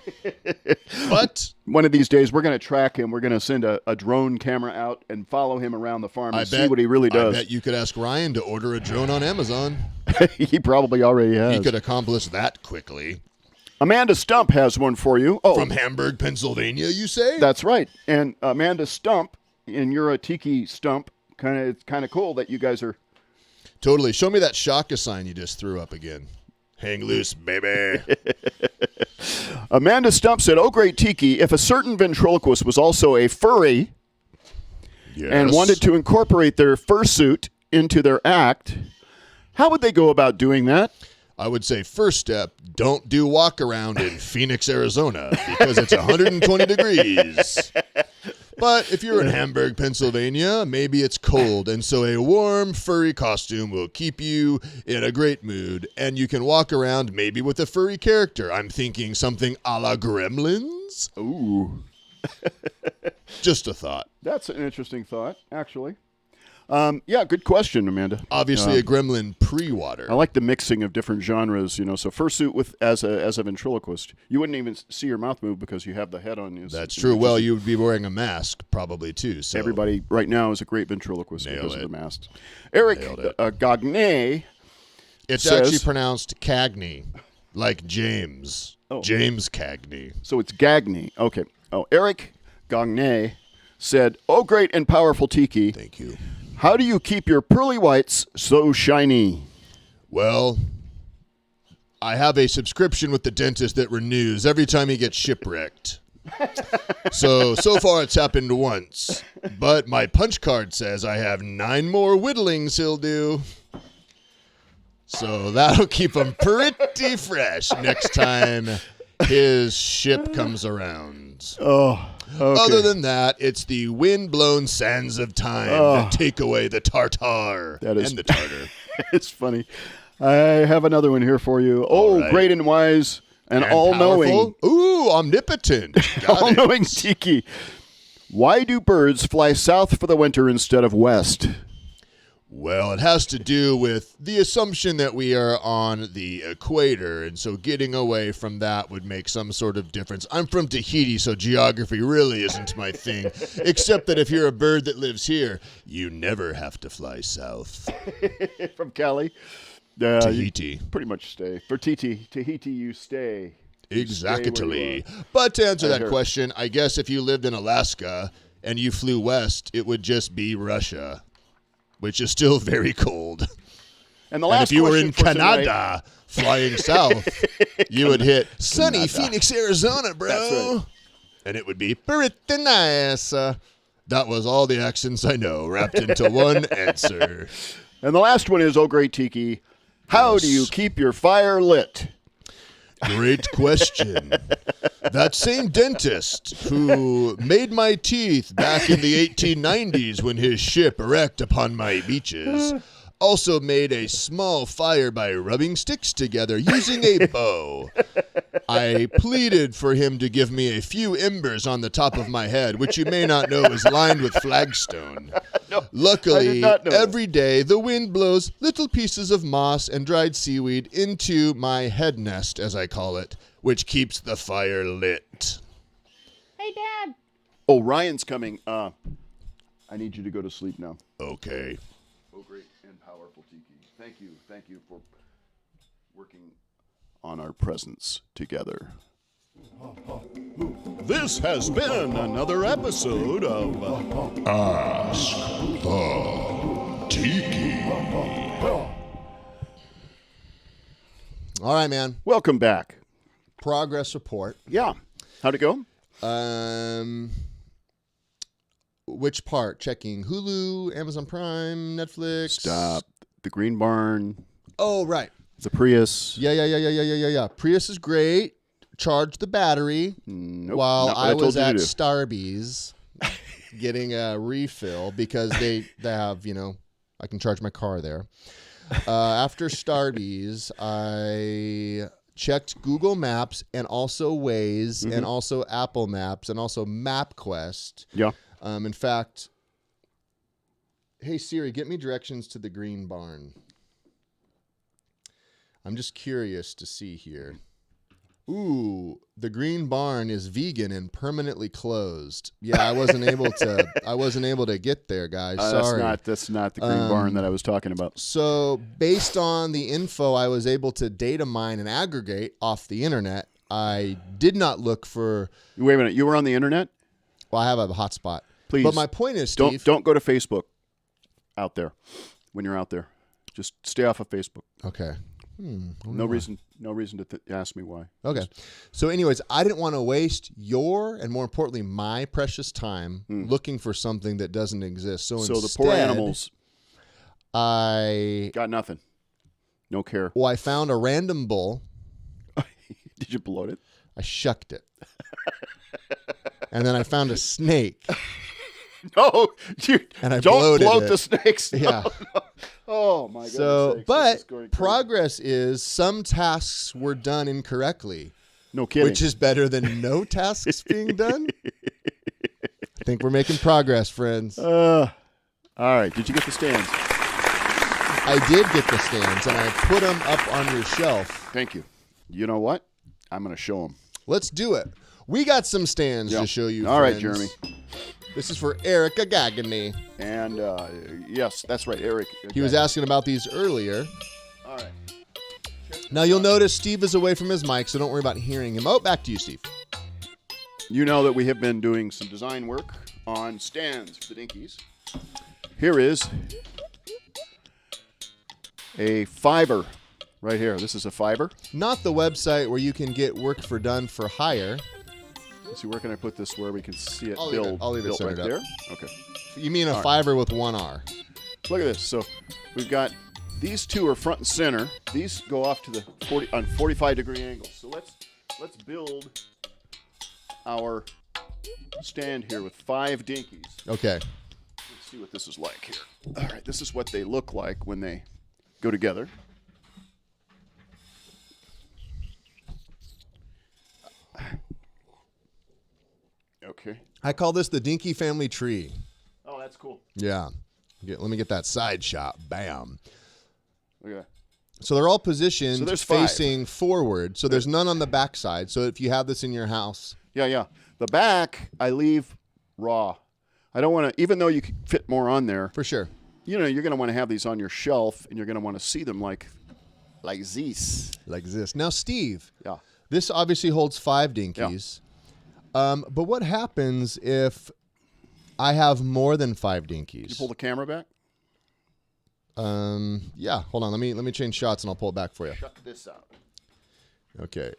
But one of these days, we're going to track him. We're going to send a drone camera out and follow him around the farm and see what he really does. I bet you could ask Ryan to order a drone on Amazon. He probably already has. He could accomplish that quickly. Amanda Stump has one for you. Oh, from Hamburg, Pennsylvania, you say? That's right. And Amanda Stump, and you're a Tiki Stump. It's kind of cool that you guys are. Totally. Show me that Shaka sign you just threw up again. Hang loose, baby. Amanda Stump said, "Oh, great Tiki, if a certain ventriloquist was also a furry and wanted to incorporate their fursuit into their act, how would they go about doing that?" I would say first step, don't do walk around in Phoenix, Arizona, because it's 120 degrees. But if you're in Hamburg, Pennsylvania, maybe it's cold, and so a warm, furry costume will keep you in a great mood, and you can walk around maybe with a furry character. I'm thinking something a la Gremlins. Ooh. Just a thought. That's an interesting thought, actually. Yeah, good question, Amanda. Obviously, a gremlin pre-water. I like the mixing of different genres, So fursuit as a ventriloquist, you wouldn't even see your mouth move because you have the head on you. That's true. Well, you would be wearing a mask probably too. So everybody right now is a great ventriloquist because of the masks. Eric Gagné. It's says, actually pronounced Cagney, like James. Oh. James Cagney. So it's Gagné. Okay. Oh, Eric Gagné said, "Oh, great and powerful Tiki. Thank you. How do you keep your pearly whites so shiny?" Well, I have a subscription with the dentist that renews every time he gets shipwrecked. So far it's happened once. But my punch card says I have 9 more whittlings he'll do. So that'll keep him pretty fresh next time his ship comes around. Oh, okay. Other than that, it's the wind-blown sands of time that take away the tartar and the tartar. It's funny. I have another one here for you. Oh, great and wise and all-knowing. Powerful. Ooh, omnipotent. All-knowing Tiki. Why do birds fly south for the winter instead of west? Well, it has to do with the assumption that we are on the equator, and so getting away from that would make some sort of difference. I'm from Tahiti, so geography really isn't my thing, except that if you're a bird that lives here, you never have to fly south. From Cali? Tahiti. Pretty much stay. For Tahiti, you stay. Exactly. But to answer that question, I guess if you lived in Alaska and you flew west, it would just be Russia, which is still very cold. And the last if you were in question for Canada, tonight, flying south, you would hit sunny Phoenix, Arizona, bro. That's right. And it would be pretty nice. That was all the accents I know, wrapped into one answer. And the last one is, oh, great Tiki, how do you keep your fire lit? Great question. That same dentist who made my teeth back in the 1890s when his ship wrecked upon my beaches also made a small fire by rubbing sticks together using a bow. I pleaded for him to give me a few embers on the top of my head, which you may not know is lined with flagstone. No, Luckily, I did not know every day the wind blows little pieces of moss and dried seaweed into my head nest, as I call it, which keeps the fire lit. Hey, Dad. Oh, Ryan's coming. I need you to go to sleep now. Okay. Oh, great and powerful Tiki. Thank you for working on our presence together. This has been another episode of Ask the Tiki. All right, man. Welcome back. Progress report. Yeah. How'd it go? Which part? Checking Hulu, Amazon Prime, Netflix. Stop. The Green Barn. Oh, right. The Prius. Yeah. Prius is great. Charge the battery. Nope, while not what I told was you to at do. Starbucks getting a refill because they have, I can charge my car there. After Starbucks, I checked Google Maps and also Waze and also Apple Maps and also MapQuest. Yeah. In fact, hey Siri, get me directions to the Green Barn. I'm just curious to see here. Ooh, the Green Barn is vegan and permanently closed. Yeah, I wasn't able to get there, guys. Sorry. That's not the Green Barn that I was talking about. So, based on the info I was able to data mine and aggregate off the internet, I did not look for. Wait a minute. You were on the internet? Well, I have a hotspot. Please. But my point is, Steve. Don't go to Facebook out there when you're out there. Just stay off of Facebook. Okay. No reason to ask me why. Okay. So anyways, I didn't want to waste your and more importantly my precious time looking for something that doesn't exist. So So instead, the poor animals I got nothing. No care. I found a random bull. Did you bloat it? I shucked it. And then I found a snake. No, you And I don't bloated bloat it. the snakes. No, Yeah. no. Oh my god. So, but progress is some tasks were done incorrectly, No kidding. which is better than no tasks being done. I think we're making progress, friends. all right. Did you get the stands? I did get the stands, and I put them up on your shelf. Thank you. You know what? I'm going to show them. Let's do it. We got some stands to show you. All right, friends. Jeremy. This is for Eric Agagany. And yes, that's right, Eric. He was asking about these earlier. All right. Now you'll notice Steve is away from his mic, so don't worry about hearing him. Oh, back to you, Steve. You know that we have been doing some design work on stands for the Dinkies. Here is a fiber right here. This is a fiber. Not the website where you can get work for done for hire. Let's see, where can I put this where we can see it I'll leave it- build? I'll leave it built right centered up. there. Okay. You mean a fiber with one R? Look at this. So we've got these two are front and center. These go off to the 45-degree angles. So let's build our stand here with 5 Dinkies. Okay. Let's see what this is like here. All right, this is what they look like when they go together. Okay. I call this the Dinky family tree. Oh, that's cool. Yeah. Let me get that side shot. Bam. Look at that. So they're all positioned So there's 5. facing forward. So there's none on the back side. So if you have this in your house. Yeah. The back, I leave raw. I don't want to, even though you can fit more on there, For sure. you know, you're going to want to have these on your shelf, and you're going to want to see them like this. Like this. Now, Steve, Yeah. this obviously holds 5 Dinkies. But what happens if I have more than 5 Dinkies? You pull the camera back. Yeah, hold on. Let me change shots and I'll pull it back for you. Check this out. Okay.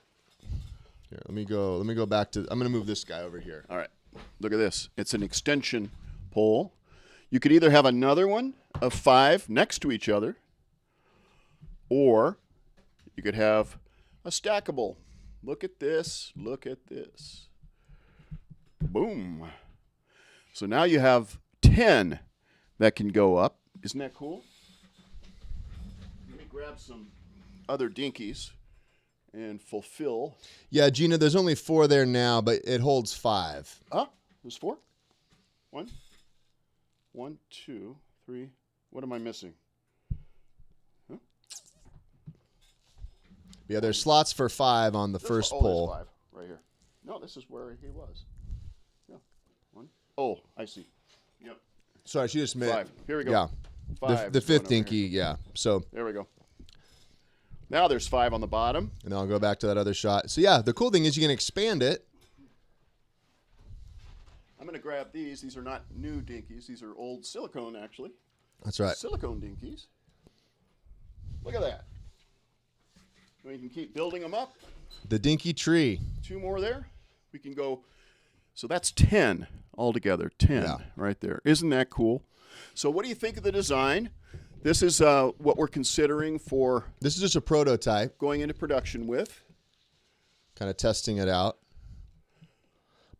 Here, let me go back to. I'm gonna move this guy over here. All right. Look at this. It's an extension pole. You could either have another one of 5 next to each other, or you could have a stackable. Look at this. Look at this. Boom. So now you have 10 that can go up. Isn't that cool? Let me grab some other dinkies and fulfill. Yeah, Gina, there's only 4 there now, but it holds 5. There's 4? 1, 2, 3. What am I missing? Yeah, there's slots for 5 on the first pole. There's 5 right here. No, this is where he was. Yeah. 1. Oh, I see. Yep. Sorry, she just meant 5. Here we go. Yeah. 5. The is 5th going over dinky, here. yeah. So There we go. Now there's 5 on the bottom. and then I'll go back to that other shot. So yeah, the cool thing is you can expand it. I'm going to grab these. These are not new dinkies. These are old silicone, actually. That's right. Silicone dinkies. Look at that. We can keep building them up. The dinky tree. 2 more there. We can go. So that's 10 altogether. 10 Yeah. right there. Isn't that cool? So what do you think of the design? This is what we're considering for This is just a prototype, going into production with. kind of testing it out.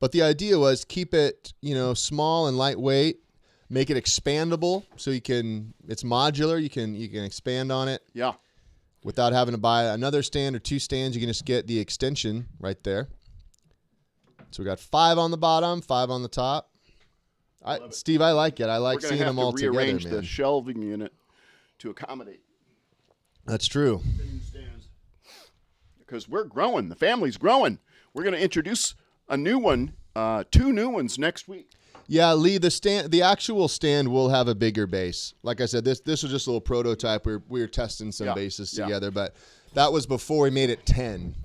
But the idea was keep it, small and lightweight, make it expandable so it's modular, you can expand on it Yeah. without having to buy another stand or 2 stands. You can just get the extension right there. So we got 5 on the bottom, 5 on the top. Steve, I like it. I like We're going seeing to have them all to together, rearrange man. the shelving unit to accommodate That's true. the new stands. Because we're growing. The family's growing. We're going to introduce a new one, 2 new ones next week. Yeah, Lee, the actual stand will have a bigger base. Like I said, this was just a little prototype. We were testing some bases together, but that was before we made it 10.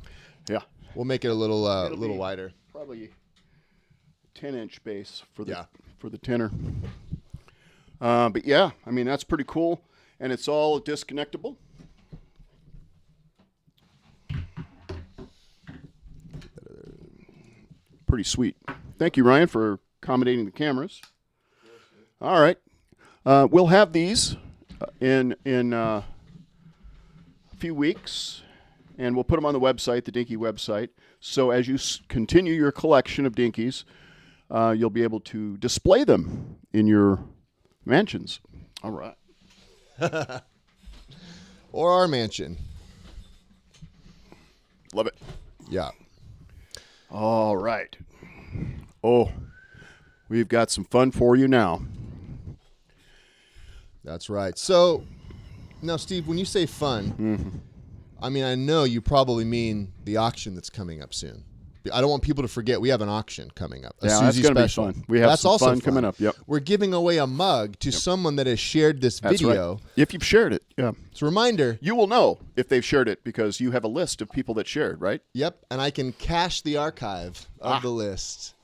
Yeah. We'll make it a little be wider. Probably 10-inch base for the Yeah. for the tenor. But yeah, I mean, that's pretty cool. And it's all disconnectable. Pretty sweet. Thank you, Ryan, for accommodating the cameras. All right. We'll have these in a few weeks, and we'll put them on the website, the Dinky website. So as you continue your collection of dinkies, you'll be able to display them in your mansions. All right. Or our mansion. Love it. Yeah. All right. Oh, we've got some fun for you now. That's right. So, now, Steve, when you say fun, I mean, I know you probably mean the auction that's coming up soon. I don't want people to forget we have an auction coming up. A Yeah, that's Suzi gonna be Special. fun. We have that's some also fun coming up, yep. We're giving away a mug to someone that has shared this That's video. right. If you've shared it, yeah. It's a reminder. You will know if they've shared it because you have a list of people that shared, right? Yep, and I can cache the archive of the list,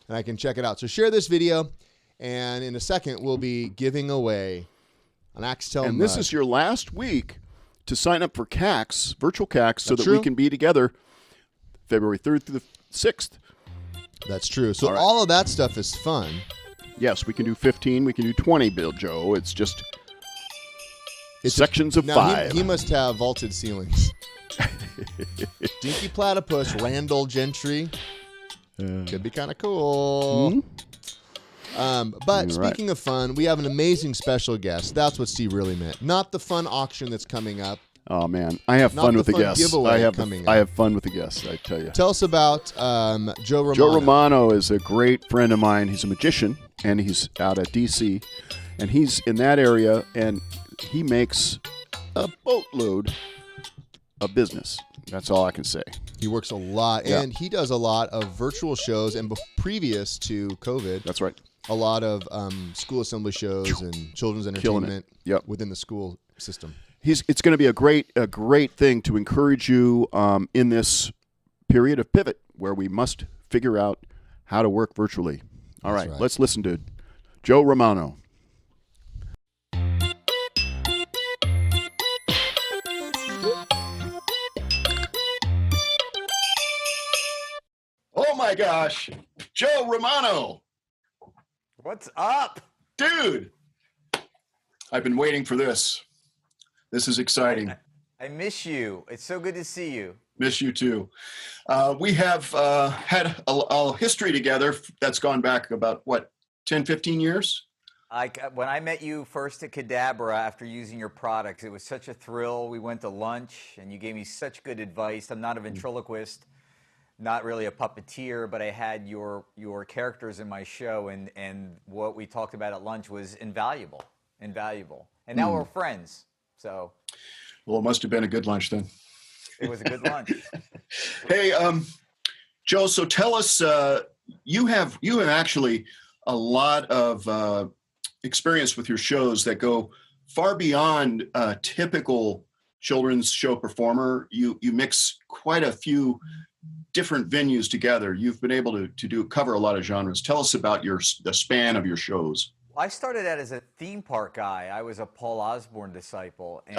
and I can check it out. So share this video, and in a second, we'll be giving away an Axtell And mug. this is your last week to sign up for CAX, virtual CAX, so That's that we true. can be together February 3rd through the 6th. That's true. So All right. all of that stuff is fun. Yes, we can do 15, we can do 20, Bill Joe. It's just sections of Now, 5. He must have vaulted ceilings. Dinky Platypus, Randall Gentry. Could be kind of cool. But You're right. speaking of fun, we have an amazing special guest. That's what Steve really meant. Not the fun auction that's coming up. Oh man, I have Not fun the with the fun guests. giveaway coming I up. have fun with the guests, I tell you. Tell us about Joe Romano. Joe Romano is a great friend of mine. He's a magician, and he's out at D.C., and he's in that area, and he makes a boatload of business. That's all I can say. He works a lot, Yeah. and he does a lot of virtual shows. And previous to COVID, That's right. a lot of school assembly shows and children's Killing it. entertainment Yep. within the school system. It's going to be a great thing to encourage you in this period of pivot where we must figure out how to work virtually. All right, right. let's listen to Joe Romano. my gosh. Joe Romano. What's up? Dude. I've been waiting for this. This is exciting. I miss you. It's so good to see you. Miss you too. We have had a history together that's gone back about, what, 10, 15 years? When I met you first at Cadabra after using your products, it was such a thrill. We went to lunch, and you gave me such good advice. I'm not a ventriloquist, not really a puppeteer, but I had your characters in my show, and what we talked about at lunch was invaluable. And now we're friends. So, well, it must have been a good lunch then. It was a good lunch. Hey, Joe. So tell us, you have actually a lot of experience with your shows that go far beyond a typical children's show performer. You mix quite a few different venues together. You've been able to cover a lot of genres. Tell us about the span of your shows. I started out as a theme park guy. I was a Paul Osborne disciple. And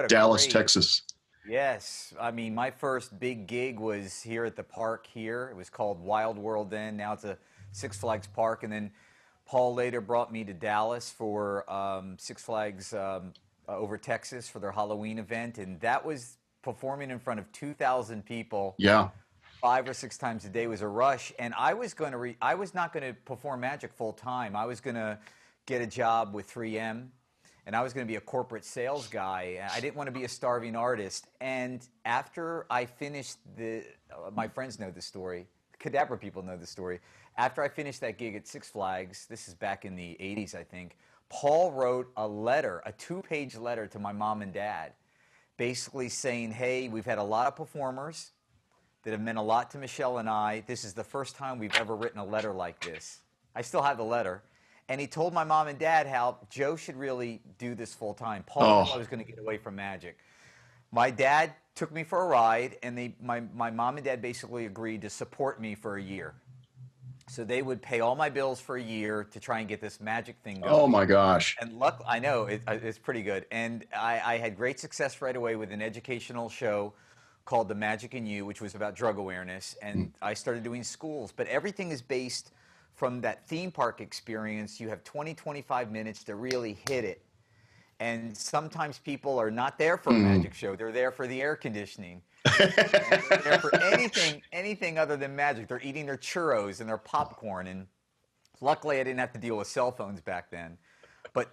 Dallas, Texas. Yes. I mean, my first big gig was here at the park here. It was called Wild World then. Now it's a Six Flags park. And then Paul later brought me to Dallas for Six Flags over Texas for their Halloween event. And that was performing in front of 2,000 people. Yeah. 5 or 6 times a day was a rush, and I was not going to perform magic full time. I was going to get a job with 3M, and I was going to be a corporate sales guy. I didn't want to be a starving artist. And after I finished my friends know the story, Cadabra people know the story. After I finished that gig at Six Flags, this is back in the 80s, I think, Paul wrote a 2-page letter to my mom and dad, basically saying, hey, we've had a lot of performers that have meant a lot to Michelle and I. This is the first time we've ever written a letter like this. I still have the letter. And he told my mom and dad how Joe should really do this full time. Paul knew I was going to get away from magic. My dad took me for a ride, and my mom and dad basically agreed to support me for a year. So they would pay all my bills for a year to try and get this magic thing going. Oh, my gosh. And I know, it's pretty good. And I had great success right away with an educational show called The Magic in You, which was about drug awareness. And I started doing schools. But everything is based from that theme park experience. You have 20, 25 minutes to really hit it. And sometimes people are not there for a magic show. They're there for the air conditioning. They're there for anything other than magic. They're eating their churros and their popcorn. And luckily, I didn't have to deal with cell phones back then. But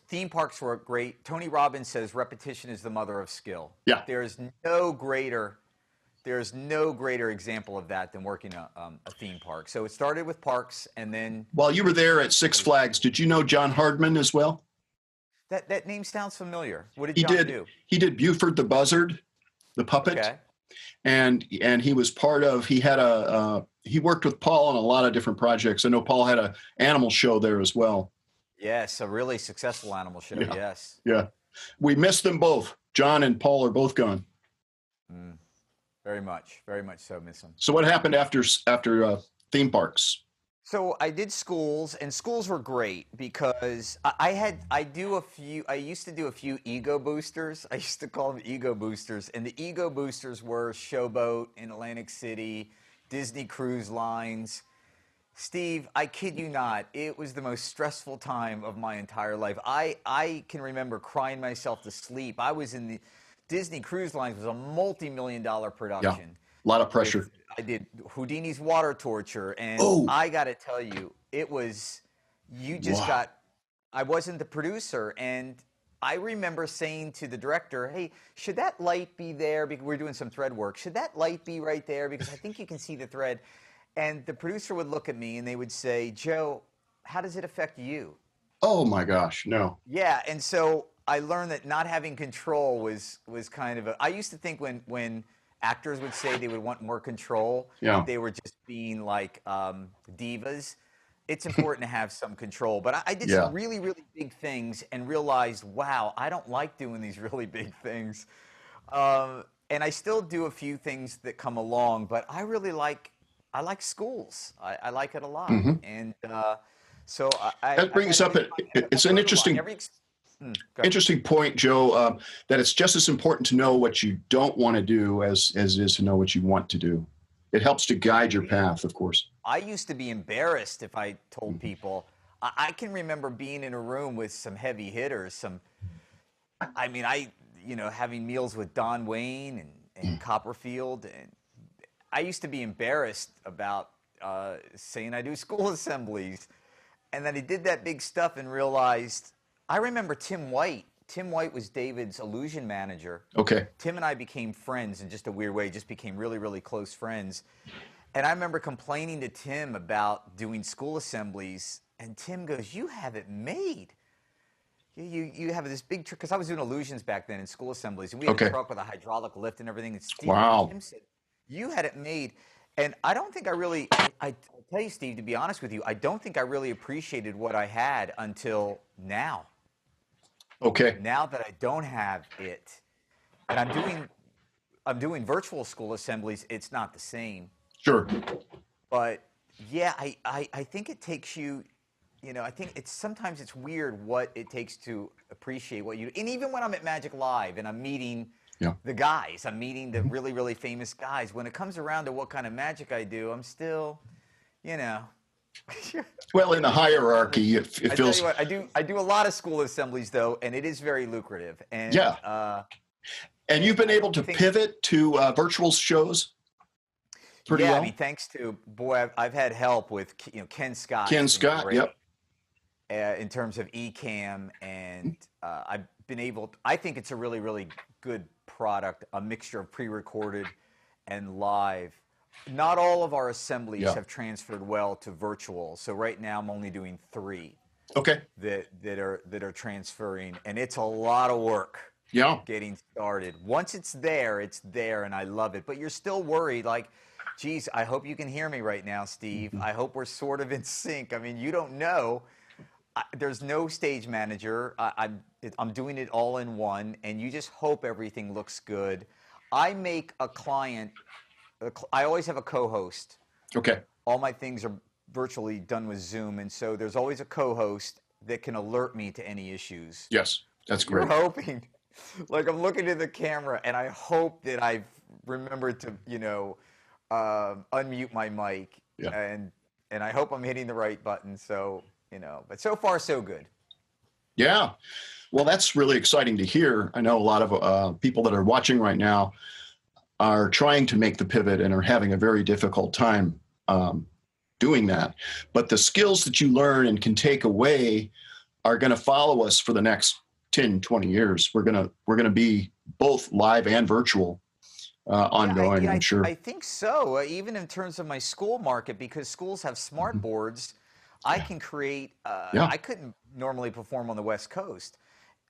theme parks were great. Tony Robbins says repetition is the mother of skill. Yeah. There's no greater example of that than working a theme park. So it started with parks, and then while you were there at Six Flags, did you know John Hardman as well? That name sounds familiar. What did John do? He did Buford the Buzzard, the puppet. Okay. And he was part of. He worked with Paul on a lot of different projects. I know Paul had an animal show there as well. Yes, a really successful animal show. Yeah. Yes. Yeah, we miss them both. John and Paul are both gone. Very much so miss them. So what happened after theme parks? So I did schools, and schools were great because I used to do a few ego boosters. I used to call them ego boosters, and the ego boosters were Showboat in Atlantic City, Disney Cruise Lines. Steve, I kid you not, it was the most stressful time of my entire life. I can remember crying myself to sleep. I was in the Disney Cruise Lines was a multi-million-dollar production. Yeah, a lot of pressure. I did Houdini's Water Torture, and I got to tell you, it was, I wasn't the producer, and I remember saying to the director, hey, should that light be there? Because we're doing some thread work. Should that light be right there? Because I think you can see the thread. And the producer would look at me and they would say, Joe, how does it affect you? Oh my gosh, no. Yeah, and so I learned that not having control was kind of I used to think when actors would say they would want more control, they were just being like divas. It's important to have some control. But I did some really, really big things and realized, wow, I don't like doing these really big things. And I still do a few things that come along, but I like schools. I like it a lot. And so that brings up it's an interesting point, Joe, that it's just as important to know what you don't want to do as it is to know what you want to do. It helps to guide your path, of course. I used to be embarrassed if I told people. I can remember being in a room with some heavy hitters, having meals with Don Wayne and Copperfield. And I used to be embarrassed about saying I do school assemblies. And then I did that big stuff and realized, I remember Tim White. Tim White was David's illusion manager. Okay. Tim and I became friends in just a weird way, just became really, really close friends. And I remember complaining to Tim about doing school assemblies, and Tim goes, "You have it made. You have this big truck," because I was doing illusions back then in school assemblies, and we had a truck with a hydraulic lift and everything. And Steve, Tim said, "You had it made." And I don't think I tell you, Steve, to be honest with you, I don't think I really appreciated what I had until now. Okay. Now that I don't have it, and I'm doing virtual school assemblies, it's not the same. Sure. But yeah, I think it takes you, I think sometimes it's weird what it takes to appreciate what you do. And even when I'm at Magic Live and I'm meeting the guys, I'm meeting the really, really famous guys, when it comes around to what kind of magic I do, I'm still, Well, in the hierarchy, it feels. I tell you what, I do a lot of school assemblies though, and it is very lucrative. And and you've been able to pivot to virtual shows pretty well. I mean, thanks to I've had help with Ken Scott. Ken Scott, yep. In terms of eCam, and I've been able. I think it's a really, really good product, a mixture of pre-recorded and live. Not all of our assemblies have transferred well to virtual, so right now I'm only doing 3. Okay. That are transferring, and it's a lot of work. Yeah. Getting started. Once it's there, and I love it. But you're still worried, like, geez, I hope you can hear me right now, Steve. I hope we're sort of in sync. I mean, you don't know. There's no stage manager. I'm doing it all in one, and you just hope everything looks good. I make a client. I always have a co-host. Okay. All my things are virtually done with Zoom, and so there's always a co-host that can alert me to any issues. Yes, that's great. You're hoping, like I'm looking at the camera, and I hope that I've remembered to, unmute my mic, and I hope I'm hitting the right button. So, but so far so good. Yeah. Well, that's really exciting to hear. I know a lot of people that are watching right now are trying to make the pivot and are having a very difficult time doing that. But the skills that you learn and can take away are going to follow us for the next 10, 20 years. We're going to be both live and virtual ongoing, I'm sure. I think so, even in terms of my school market, because schools have smart boards. I can create, I couldn't normally perform on the West Coast.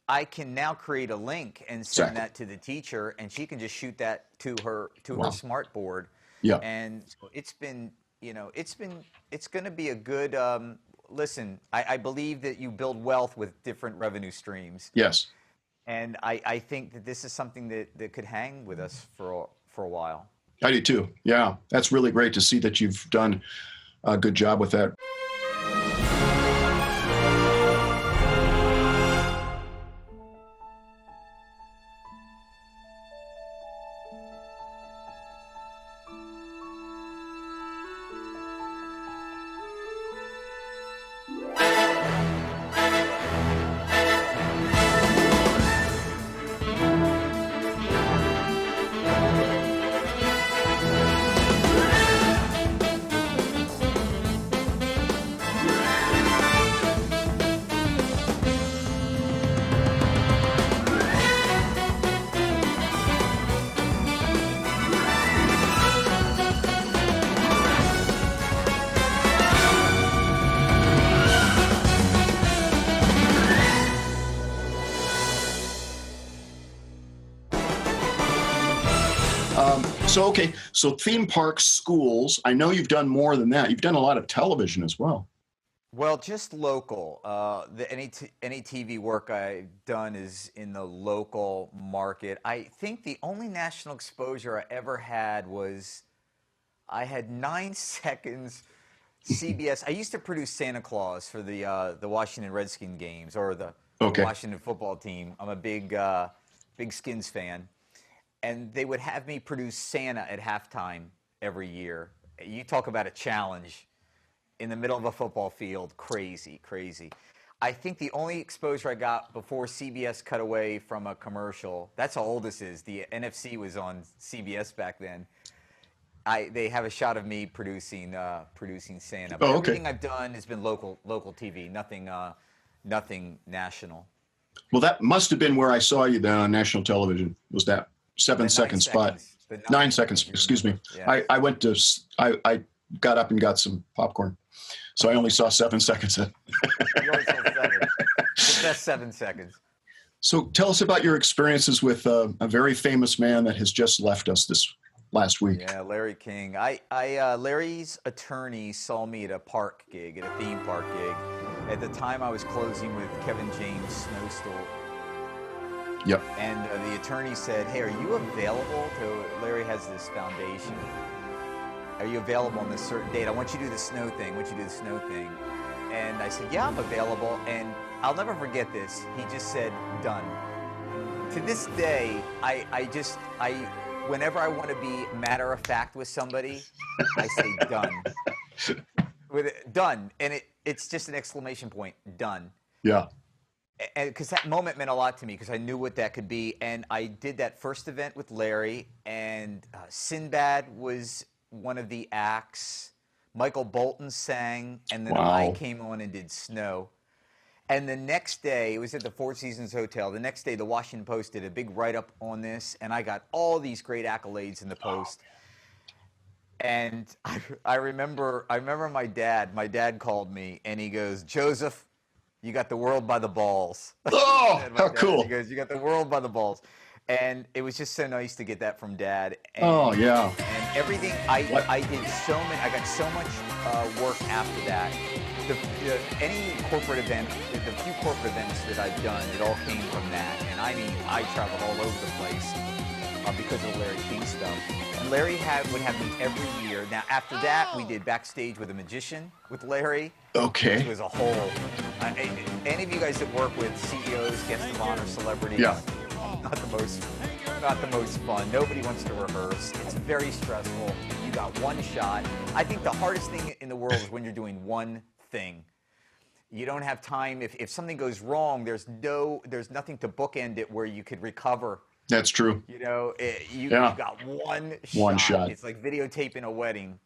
I can now create a link and send that to the teacher, and she can just shoot that to her smart board. Yeah. And it's been, it's going to be a good. Listen, I believe that you build wealth with different revenue streams. Yes. And I think that this is something that could hang with us for a while. I do too. Yeah, that's really great to see that you've done a good job with that. So theme parks, schools, I know you've done more than that. You've done a lot of television as well. Well, just local. Any TV work I've done is in the local market. I think the only national exposure I ever had was I had 9 seconds CBS. I used to produce Santa Claus for the Washington Redskins games or the Washington football team. I'm a big Skins fan. And they would have me produce Santa at halftime every year. You talk about a challenge in the middle of a football field. Crazy, crazy. I think the only exposure I got before CBS cut away from a commercial, that's how old this is. The NFC was on CBS back then. They have a shot of me producing Santa. But everything I've done has been local TV, nothing national. Well, that must have been where I saw you then on national television. Was that 7-second spot? 9 seconds. Excuse me. Yeah. I went to. I got up and got some popcorn, so I only saw 7 seconds. You only saw 7. The best 7 seconds. So tell us about your experiences with a very famous man that has just left us this last week. Yeah, Larry King. Larry's attorney saw me at a park gig, at a theme park gig. At the time, I was closing with Kevin James' Snowstorm. Yep. And the attorney said, "Hey, are you available to? Larry has this foundation. Are you available on this certain date? I want you to do the snow thing. And I said, "Yeah, I'm available." And I'll never forget this. He just said, "Done." To this day, whenever I want to be matter of fact with somebody, I say "done." Done, and it's just an exclamation point. Done. Yeah. And because that moment meant a lot to me, because I knew what that could be. And I did that first event with Larry, and Sinbad was one of the acts. Michael Bolton sang, and then I came on and did Snow. And the next day, it was at the Four Seasons Hotel. The next day, the Washington Post did a big write-up on this, and I got all these great accolades in the Post. And I remember my dad. My dad called me, and he goes, "Joseph, you got the world by the balls." Oh, how cool. He goes, "You got the world by the balls." And it was just so nice to get that from Dad. And, oh, yeah. And everything, I did so many, I got so much work after that. Any corporate event, the few corporate events that I've done, it all came from that. And I mean, I traveled all over the place because of the Larry King stuff. And Larry would have me every year. Now, after that, we did Backstage with a Magician with Larry. Okay. Which was a whole, any of you guys that work with CEOs, guests of honor, celebrities, yeah. Not the most fun. Nobody wants to rehearse. It's very stressful. You got one shot. I think the hardest thing in the world is when you're doing one thing. You don't have time. If something goes wrong, there's nothing to bookend it where you could recover. That's true. You know, you got one shot. One shot. It's like videotaping a wedding.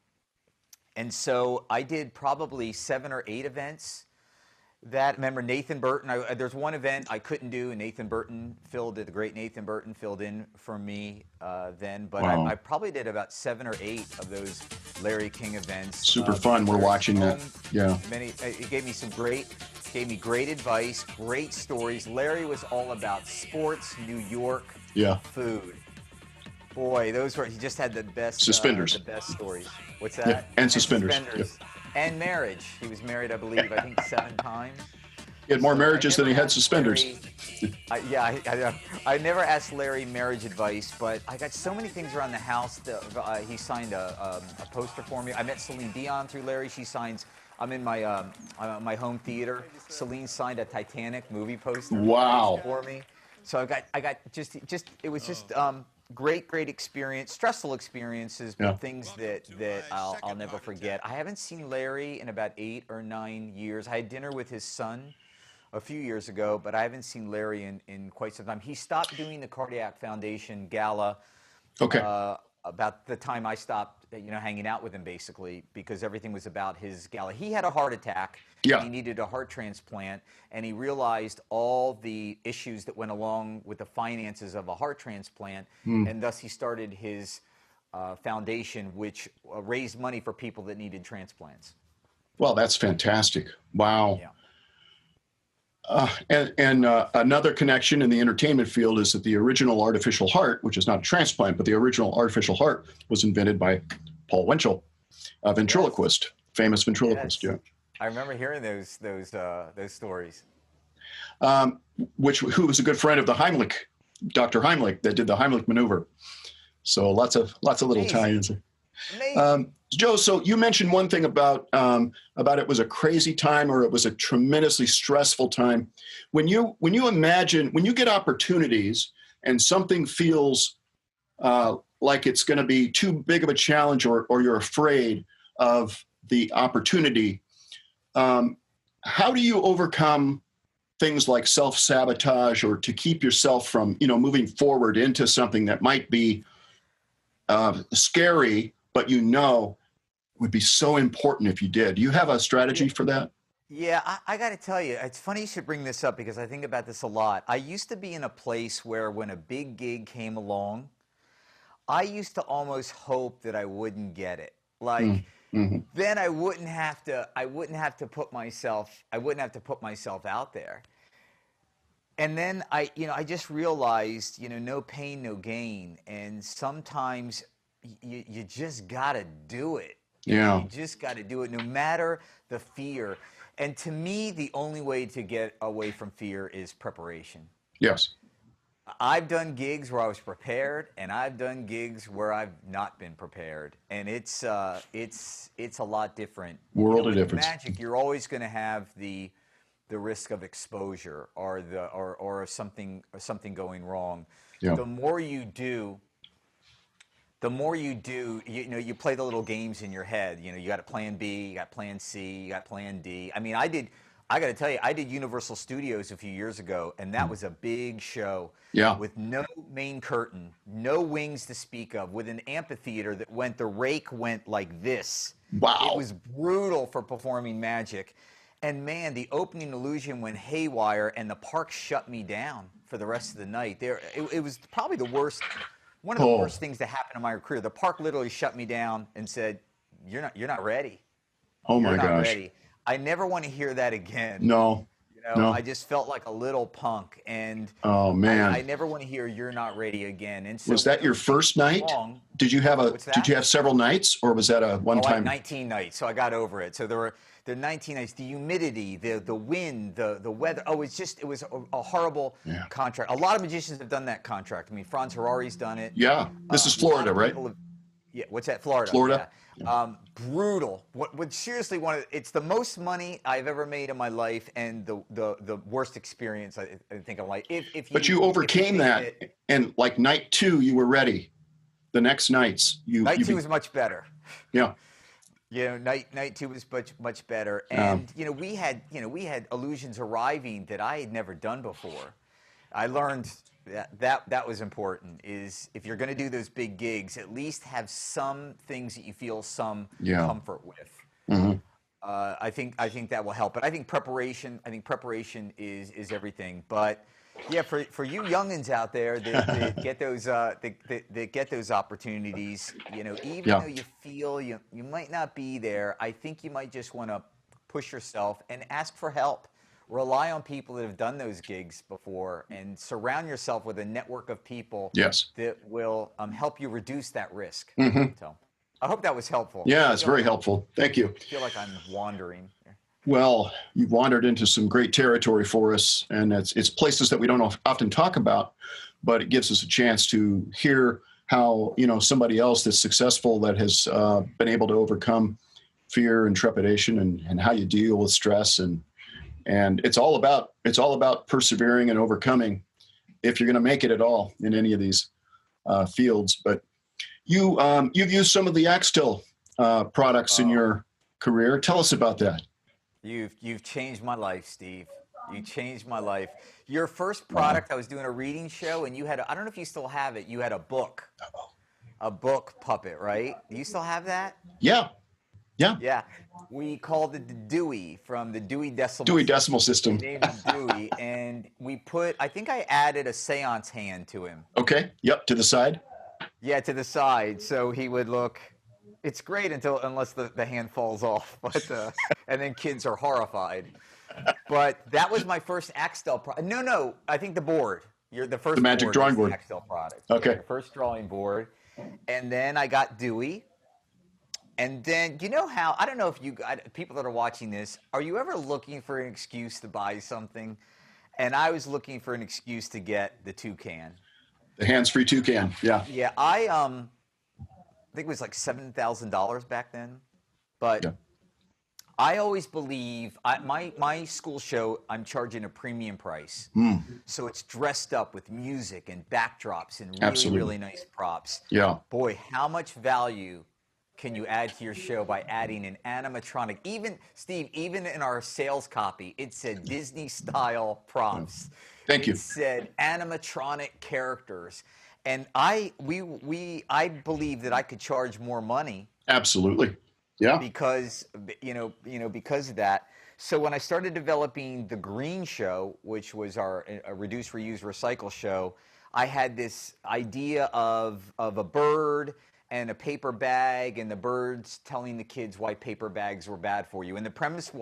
And so I did probably 7 or 8 events. Remember Nathan Burton, there's one event I couldn't do, and the great Nathan Burton filled in for me then, but I probably did about 7 or 8 of those Larry King events. Super fun. We're watching that. Yeah. It gave me great advice, great stories. Larry was all about sports, New York, food. Boy, he just had the best suspenders. The best stories. What's that? Yeah. And suspenders. Yep. And marriage. He was married, I believe, 7 times. He had more marriages than he had suspenders. I never asked Larry marriage advice, but I got so many things around the house. He signed a poster for me. I met Celine Dion through Larry. She signs. I'm in my home theater. Celine signed a Titanic movie poster. Wow. For me. So I got just it was just great experience, stressful experiences, but things that I'll never forget. I haven't seen Larry in about 8 or 9 years. I had dinner with his son a few years ago, but I haven't seen Larry in quite some time. He stopped doing the Cardiac Foundation gala about the time I stopped, hanging out with him, basically, because everything was about his gala. He had a heart attack. Yeah. He needed a heart transplant, and he realized all the issues that went along with the finances of a heart transplant, and thus he started his foundation, which raised money for people that needed transplants. Well, that's fantastic. Wow. Yeah. And another connection in the entertainment field is that the original artificial heart, which is not a transplant, but the original artificial heart was invented by Paul Winchell, a ventriloquist, famous ventriloquist. Yes. Yeah. I remember hearing those stories. Who was a good friend of the Heimlich, Dr. Heimlich, that did the Heimlich maneuver. So lots of little tie-ins. Joe, so you mentioned one thing about it was a crazy time or it was a tremendously stressful time. When you get opportunities and something feels like it's going to be too big of a challenge, or you're afraid of the opportunity, how do you overcome things like self-sabotage, or to keep yourself from, moving forward into something that might be scary, but would be so important if you did? Do you have a strategy for that? Yeah, I got to tell you, it's funny you should bring this up because I think about this a lot. I used to be in a place where when a big gig came along, I used to almost hope that I wouldn't get it. Like, then I wouldn't have to put myself out there. And then I just realized, no pain, no gain. And sometimes you just got to do it. Yeah. You just got to do it no matter the fear. And to me, the only way to get away from fear is preparation. Yes. I've done gigs where I was prepared, and I've done gigs where I've not been prepared, and it's a lot different. World of difference. With magic, you're always going to have the risk of exposure or something going wrong. Yeah. The more you do, you play the little games in your head. You got a plan B, you got plan C, you got plan D. I mean, I got to tell you, I did Universal Studios a few years ago, and that was a big show. Yeah. With no main curtain, no wings to speak of, with an amphitheater the rake went like this. Wow. It was brutal for performing magic. And man, the opening illusion went haywire, and the park shut me down for the rest of the night. It was probably one of the worst things that happened in my career. The park literally shut me down and said, "You're not ready. Oh my You're not gosh. ready." I never want to hear that again. No. No. I just felt like a little punk, and Oh man. I never want to hear "you're not ready" again. And so Was that your first night? Did you have several nights, or was that a one I had time? 19 nights, so I got over it. So there were 19 nights. The humidity, the wind, the weather. Oh, it was a horrible contract. A lot of magicians have done that contract. I mean, Franz Harari's done it. Yeah. This is Florida, right? Yeah. What's that? Florida. Florida. Yeah. Brutal. What seriously it's the most money I've ever made in my life, and the worst experience I think of my life. But you overcame that, and like night 2, you were ready. The next nights, night 2 was much better. Yeah. Night 2 was much better, and we had illusions arriving that I had never done before. I learned that was important. Is if you're going to do those big gigs, at least have some things that you feel some comfort with. Mm-hmm. I think that will help. But I think preparation is everything. But yeah, for you youngins out there that get those opportunities, even though you feel you might not be there, I think you might just want to push yourself and ask for help. Rely on people that have done those gigs before, and surround yourself with a network of people that will help you reduce that risk. Mm-hmm. So I hope that was helpful. Yeah, it's very helpful. Thank you. I feel like I'm wandering. Well, you've wandered into some great territory for us, and it's places that we don't often talk about, but it gives us a chance to hear how somebody else that's successful, that has been able to overcome fear and trepidation, and how you deal with stress, and it's all about persevering and overcoming if you're going to make it at all in any of these fields. But you've used some of the Axtell products in your career. Tell us about that. You've changed my life, Steve. You changed my life. Your first product, I was doing a reading show, and you had I don't know if you still have it. You had a book puppet, right? Do you still have that? Yeah. Yeah. Yeah. We called it the Dewey, from the Dewey Decimal System. We named him Dewey, and I think I added a seance hand to him. Okay. Yep. To the side. Yeah, to the side. So he would look. It's great unless the hand falls off, but and then kids are horrified. But that was my first Axtell product. No, I think the board. You're the first. The magic drawing board. Axtell product. Okay. The first drawing board, and then I got Dewey. And then, how, I don't know if people that are watching this, are you ever looking for an excuse to buy something? And I was looking for an excuse to get the toucan. The hands-free toucan, yeah. Yeah, I think it was like $7,000 back then. But I always believe my school show, I'm charging a premium price. So it's dressed up with music and backdrops and really, Absolutely. really nice props. Yeah. Boy, how much value can you add to your show by adding an animatronic? Even, Steve, even in our sales copy, it said Disney-style props. Thank you. It said animatronic characters. And I believe that I could charge more money Absolutely. Yeah. because because of that. So when I started developing the Green Show, which was our reduce, reuse, recycle show, I had this idea of a bird and a paper bag, and the bird's telling the kids why paper bags were bad for you. And the premise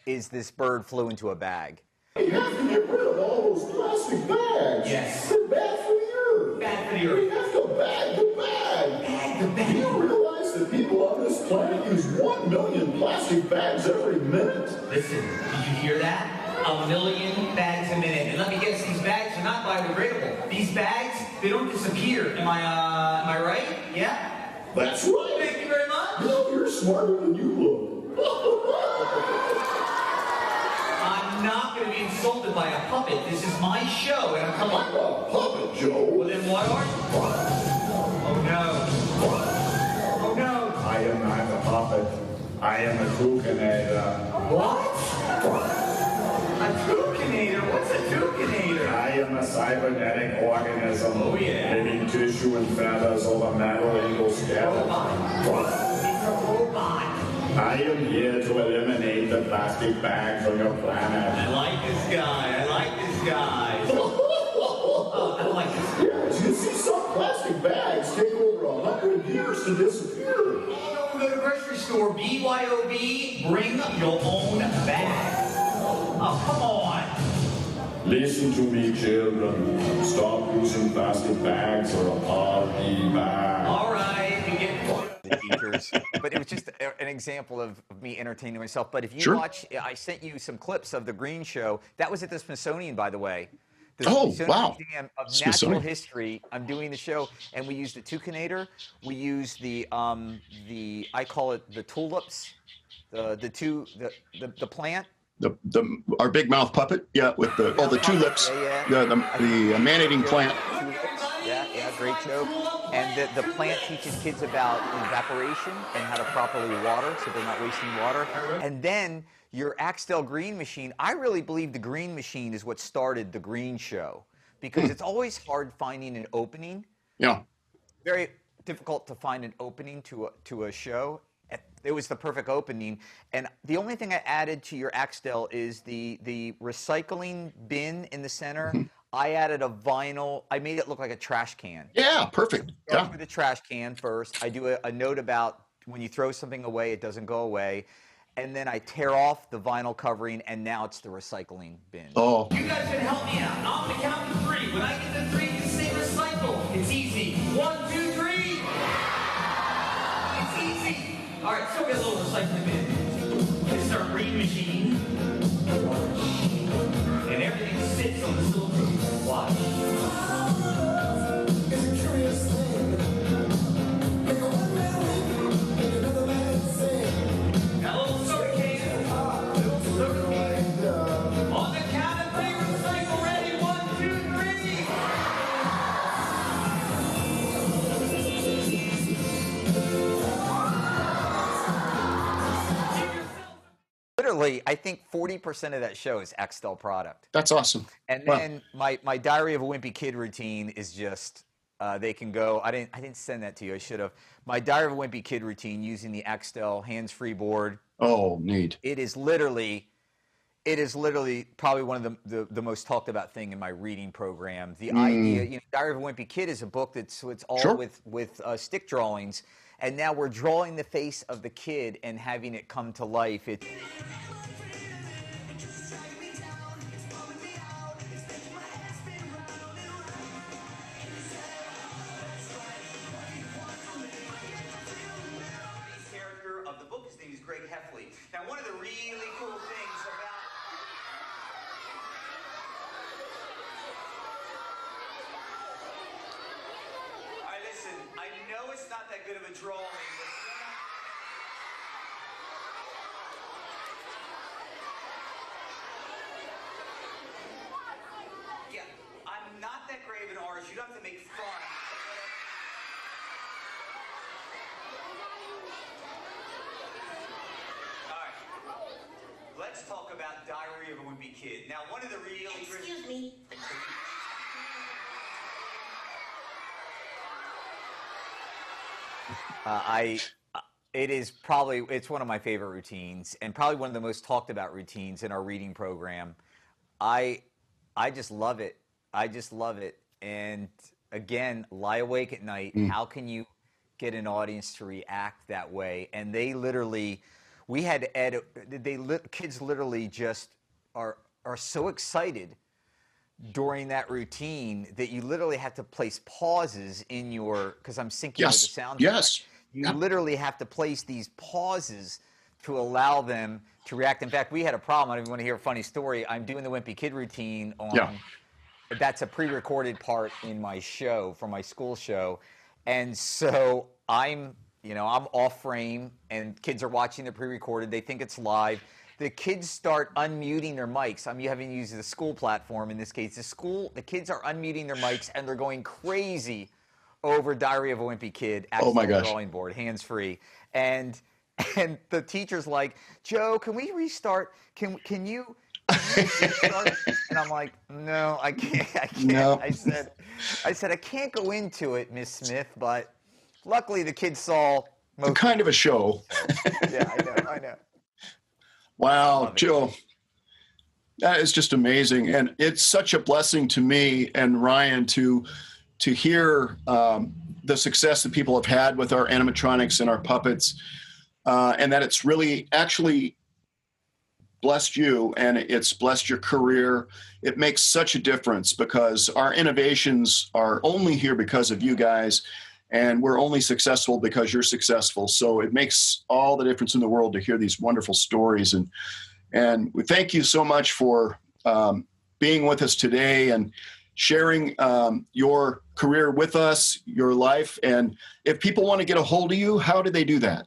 is this bird flew into a bag. You have to get rid of all those plastic bags. Yes. They're bad for the earth. Bad for the You earth. have to bag the bag. Bag the bag. Do you realize that people on this planet use 1 million plastic bags every minute? Listen, did you hear that? 1 million bags a minute. And let me guess, these bags are not biodegradable. These bags, they don't disappear. Am I right? Yeah? That's right. Thank you very much. You know, you're smarter than you look. I'm not going to be insulted by a puppet. This is my show, and I'm I'm a puppet, Joe. Well, then what are you? Oh, no. Oh, no. I am not a puppet. I am a tucanator. What? A tucanator? What's a tucanator? I am a cybernetic organism. Oh, yeah. Living tissue and feathers over metal endoskeleton. It's a robot. I am here to eliminate the plastic bag from your planet. I like this guy. Oh, I like this guy. Yes, you see, some plastic bags take over 100 years to disappear. Oh, go to the grocery store. BYOB, bring your own bag. Oh, come on. Listen to me, children. Stop using plastic bags or I'll be back. All right, we get The teachers, but it was just an example of me entertaining myself. But if you Sure. watch, I sent you some clips of the Green Show. That was at the Smithsonian, by the way. The Oh, Smithsonian wow. Museum of Smithsonian. Natural History. I'm doing the show, and we used the toucanator. We used the I call it the tulips, the plant. Our big mouth puppet, with the tulips, Yeah. the man-eating plant. Yeah, great joke. And the plant teaches kids about evaporation and how to properly water so they're not wasting water. And then your Axtell Green Machine, I really believe the Green Machine is what started the Green Show because it's always hard finding an opening. Yeah. Very difficult to find an opening to a show. It was the perfect opening. And the only thing I added to your Axtell is the recycling bin in the center. I added a vinyl. I made it look like a trash can. Yeah, perfect. Start Yeah. with the trash can first. I do a note about when you throw something away, it doesn't go away. And then I tear off the vinyl covering, and now it's the recycling bin. Oh, You guys can help me out. I'm gonna count to 3. When I get to 3, you say recycle. It's easy. 1, 2, 3. It's easy. All right, so get a little recycling bin. This is our green machine. And everything sits on this little thing. Watch. Got a little soda can. Little soda can. On the count of 3, recycle. Ready? 1, 2, 3. Literally, I think 40% of that show is Axtell product. that's awesome. And Wow. then my Diary of a Wimpy Kid routine is just they can go. I didn't send that to you. I should have. My Diary of a Wimpy Kid routine using the Axtell hands-free board. Oh, neat. It is literally probably one of the most talked about thing in my reading program. The idea, Diary of a Wimpy Kid is a book it's all Sure. with stick drawings, and now we're drawing the face of the kid and having it come to life. It. Character of the book, his name is Greg Heffley. Now, one of the really cool things about All right, listen, I know it's not that good of a drawing, but make fun. All right. Let's talk about Diary of a Wimpy Kid. Now, one of the really... Excuse me. It's one of my favorite routines, and probably one of the most talked about routines in our reading program. I just love it. I just love it. And again, lie awake at night. How can you get an audience to react that way? And they literally, we had to edit. Kids literally just are so excited during that routine that you literally have to place pauses in your, because I'm syncing with the sound. Yes. You literally have to place these pauses to allow them to react. In fact, we had a problem. I don't even want to hear a funny story. I'm doing the Wimpy Kid routine on, that's a pre-recorded part in my show, for my school show. And so I'm off frame and kids are watching the pre-recorded. They think it's live. The kids start unmuting their mics. I'm having to use the school platform in this case. The kids are unmuting their mics and they're going crazy over Diary of a Wimpy Kid, Axtell drawing board, hands-free. And the teacher's like, Joe, can we restart? Can you restart? And I'm like, no, I can't. No. I said, I can't go into it, Miss Smith, but luckily the kids saw most kind of a show. Yeah, I know. Wow, Joe. That is just amazing. And it's such a blessing to me and Ryan to hear the success that people have had with our animatronics and our puppets, and that it's really actually blessed you and it's blessed your career. It makes such a difference because our innovations are only here because of you guys, and we're only successful because you're successful. So it makes all the difference in the world to hear these wonderful stories. And we thank you so much for being with us today and sharing your career with us, your life. And if people want to get a hold of you, how do they do that?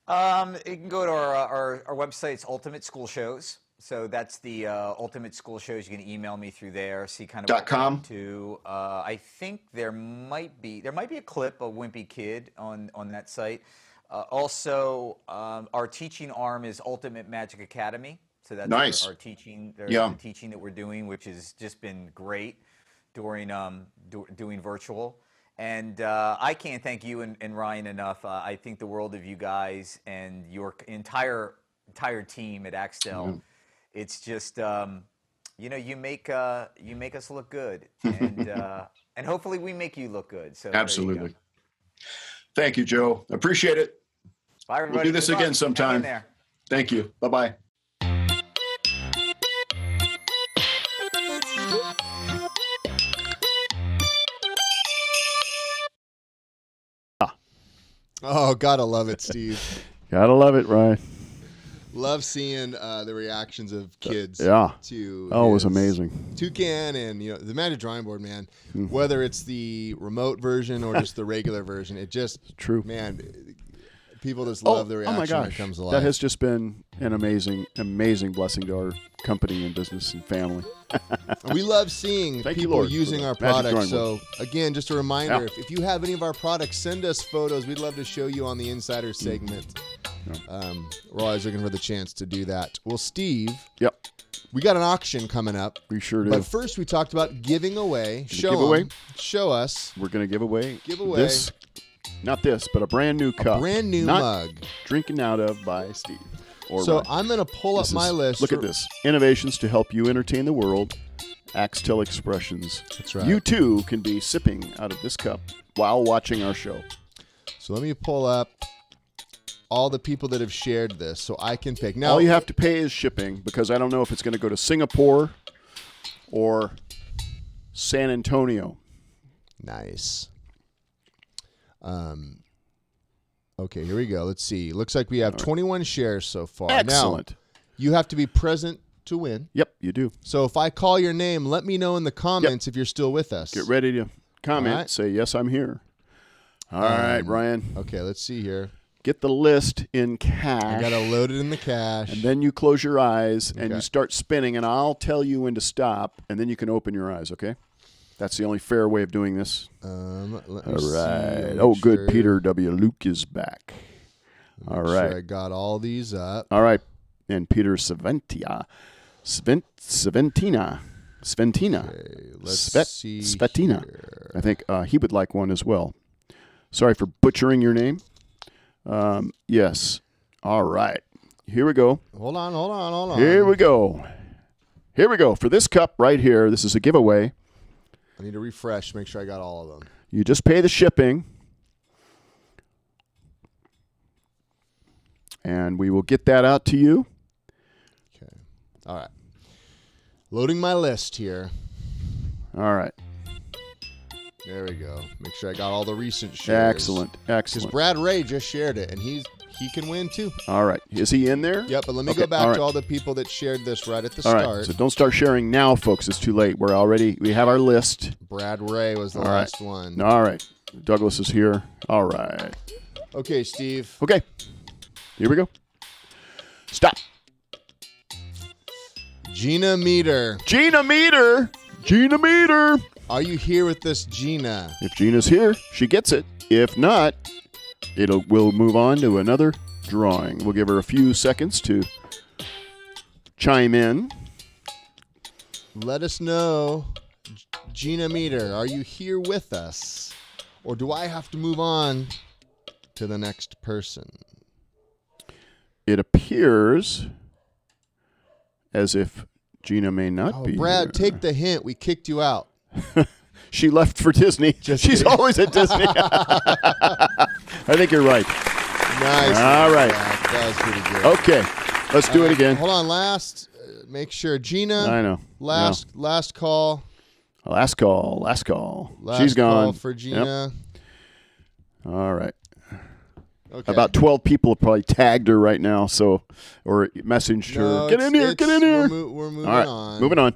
You can go to our website. It's Ultimate School Shows. So that's the Ultimate School Shows. You can email me through there. See kind of .com. To I think there might be a clip of Wimpy Kid on that site. Also, our teaching arm is Ultimate Magic Academy. So that's nice. our teaching, the teaching that we're doing, which has just been great during doing virtual. And I can't thank you and Ryan enough. I think the world of you guys and your entire team at Axtell. It's just you make us look good, and hopefully we make you look good. So absolutely. Thank you, Joe. Appreciate it. Bye, everybody. We'll do this again sometime. Thank you. Bye-bye. Oh, gotta love it, Steve. Gotta love it, Ryan. Love seeing the reactions of kids. To it was amazing. Toucan and the Magic Drawing Board, man. Whether it's the remote version or just the regular version, it just true, man. People just love the reaction my gosh. when it comes alive. That has just been an amazing blessing to our company and business and family. We love seeing people using our products. So again, just a reminder, if you have any of our products, send us photos. We'd love to show you on the Insider segment. We're always looking for the chance to do that. Well, Steve, we got an auction coming up. We sure do. But first, we talked about giving away. Show us. We're going to give away this. Not this, but a brand new cup. A brand new mug. Drinking out of by Steve. So I'm going to pull up my list. Look at this. Innovations to help you entertain the world. Axtell Expressions. That's right. You too can be sipping out of this cup while watching our show. So let me pull up all the people that have shared this so I can pick. Now, all you have to pay is shipping, because I don't know if it's going to go to Singapore or San Antonio. Nice. Okay, here we go. Let's see. Looks like we have 21 shares so far. Excellent. Now, you have to be present to win. Yep, you do. So if I call your name, let me know in the comments if you're still with us. Get ready to comment. Right. Say, yes, I'm here. All right, Ryan. Okay, let's see here. Get the list in cash. I got to load it in the cash. And then you close your eyes and you start spinning, and I'll tell you when to stop, and then you can open your eyes, okay? That's the only fair way of doing this. Let me All see, right. make Oh, good. sure- Peter W. Luke is back. make All sure right. I got all these up. All right. And Peter Sventina. Okay, let's see Svetina. here. I think he would like one as well. Sorry for butchering your name. Yes. All right. Here we go. Hold on. Here we go. Here we go. For this cup right here, this is a giveaway. I need to refresh, make sure I got all of them. You just pay the shipping. And we will get that out to you. Okay. All right. Loading my list here. All right. There we go. Make sure I got all the recent shares. Excellent. Because Excellent. Brad Ray just shared it, and he can win too. All right. Is he in there? Yep, but let me Okay, go back all right. to all the people that shared this right at the All start. right. So don't start sharing now, folks. It's too late. We have our list. Brad Ray was the All right. last one. All right. Douglas is here. All right. Okay, Steve. Okay. Here we go. Stop. Gina Meter. Gina Meter. Gina Meter. Are you here with this, Gina? If Gina's here, she gets it. If not, we'll move on to another drawing. We'll give her a few seconds to chime in. Let us know, Gina Meter, are you here with us? Or do I have to move on to the next person? It appears as if Gina may not Oh, be Brad, here. take the hint. We kicked you out. She left for Disney. Just She's kidding. always at Disney. I think you're right. Nice. All right. That was pretty good. Okay, let's do it again. Hold on. Make sure. Gina. I know. Last call. Last call. Last She's gone. call for Gina. Yep. All right. Okay. About 12 people have probably tagged her right now, or messaged No, her. Get in here. Get in here. We're moving All right. on. Moving on.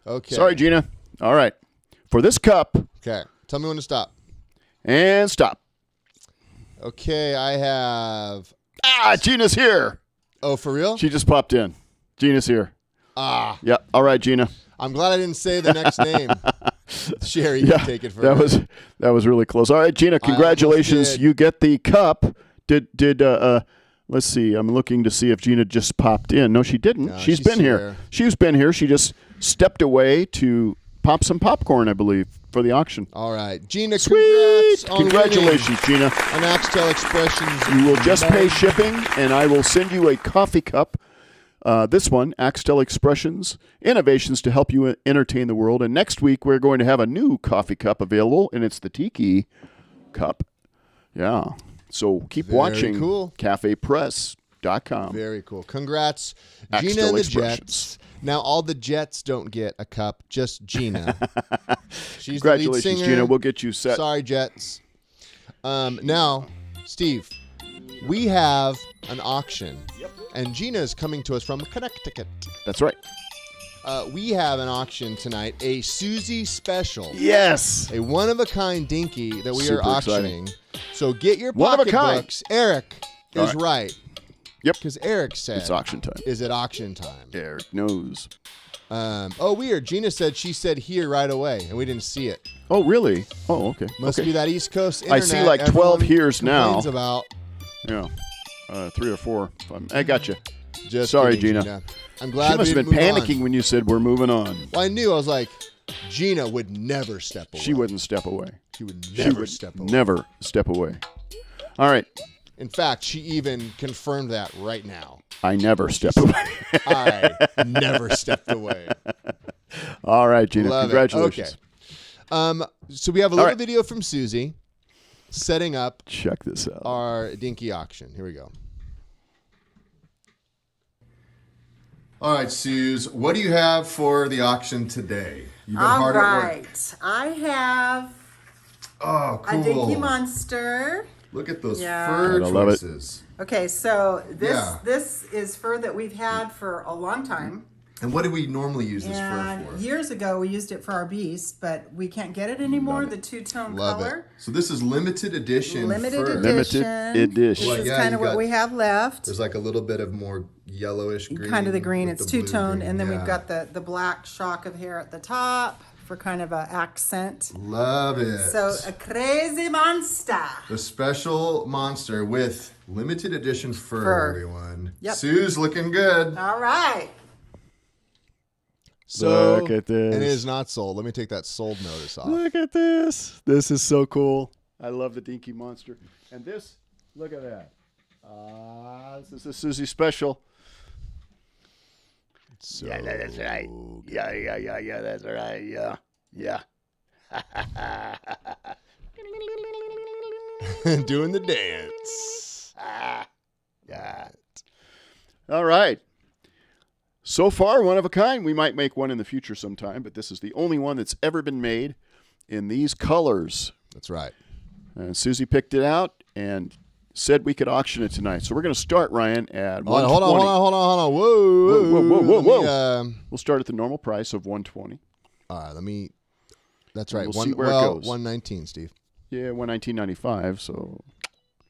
Okay. Sorry, Gina. All right. For this cup, Okay. Tell me when to stop. and stop. Okay, I have. Gina's here. Oh, for real? She just popped in. Gina's here. Yeah. All right, Gina. I'm glad I didn't say the next name. Sherry, you Yeah, can take it that first. was really close. All right, Gina, congratulations. did. You get the cup. Let's see. I'm looking to see if Gina just popped in. No, she didn't. No, she's she's been here. here. She's been here. She just stepped away to pop some popcorn, I believe, for the auction. All right. Gina, Sweet. congrats on Congratulations, Gina. winning an Axtell Expressions. You will just pay mug. shipping, and I will send you a coffee cup. This one, Axtell Expressions, innovations to help you entertain the world. And next week, we're going to have a new coffee cup available, and it's the Tiki cup. Yeah. So keep Very watching cool. cafepress.com. Very cool. Congrats, Axtell Gina and the Expressions. Jets. Now, all the Jets don't get a cup, just Gina. She's Congratulations, the lead singer. Gina. We'll get you set. Sorry, Jets. Now, Steve, we have an auction. And Gina is coming to us from Connecticut. That's right. We have an auction tonight, a Suzi Special. Yes. A one-of-a-kind dinky that we Super are auctioning. So get your One of a kind. pocketbooks. Eric All is right. Yep. Because Eric said, It's auction time. is it auction time? Eric knows. Weird. Gina said she said here right away, and we didn't see it. Oh, really? Oh, okay. Must okay. be that East Coast I internet. see like 12 everyone here's now. complains about. Yeah. 3 or 4. I got you. Just Sorry, kidding, Gina. I'm glad She must we have been didn't move panicking on. when you said we're moving on. Well, I knew. I was like, Gina would never step away. She wouldn't step away. She would She never would step away. never step away. All right. In fact, she even confirmed that right now. I never step away. I never stepped away. All right, Gina. Love Congratulations. it. Okay. So we have a little right. video from Suzi setting up Check this out. our dinky auction. Here we go. All right, Suze, what do you have for the auction today? You've been All hard at work. right. I have Oh, cool. a dinky monster. Look at those Yeah. fur I love it. choices. Okay, so Yeah. this is fur that we've had for a long time. And what do we normally use this fur And for? years ago we used it for our beast, but we can't get it anymore. The two-tone Love color. it. So this is limited edition Limited fur. edition. Limited edition. Well, This is yeah, kind you of what got- we have left. There's like a little bit of more yellowish green. Kind of the green. with It's the blue two-tone, green. and then Yeah. we've got the black shock of hair at the top for kind of an accent. Love it. So a crazy monster. The special monster with limited edition fur, everyone. Yep. Sue's looking good. All right. So, Look at this. And it is not sold. Let me take that sold notice off. Look at this. This is so cool. I love the Dinky monster. And this, look at that. This is a Suzi Special. So Yeah, that's right. Yeah, that's right. Yeah. doing the dance. Yeah. All right. So far, one of a kind. We might make one in the future sometime, but this is the only one that's ever been made in these colors. That's right. And Susie picked it out and said we could auction it tonight. So we're going to start, Ryan, at $120. Hold on. Whoa. We'll start at the normal price of $120. All right, that's right. We'll see where it goes. $119, Steve. Yeah, $119.95, so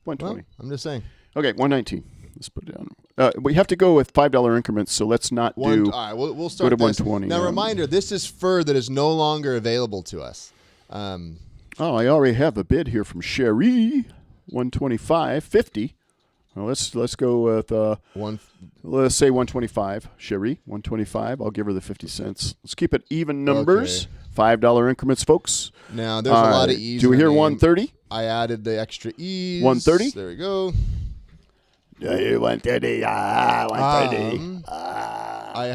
$120. Well, I'm just saying. Okay, $119. Let's put it down. We have to go with $5 increments, so let's not do. All right, we'll start go to this. $120. Now, reminder: this is fur that is no longer available to us. I already have a bid here from Sherry, $125.50. Well, let's go with let's say $125. Sherry, $125. I'll give her the 50 cents. Let's keep it even numbers. Okay. $5 increments, folks. Now there's a lot of E's. Do we in hear the name. $130? I added the extra E's. $130? There we go. $130. $130. I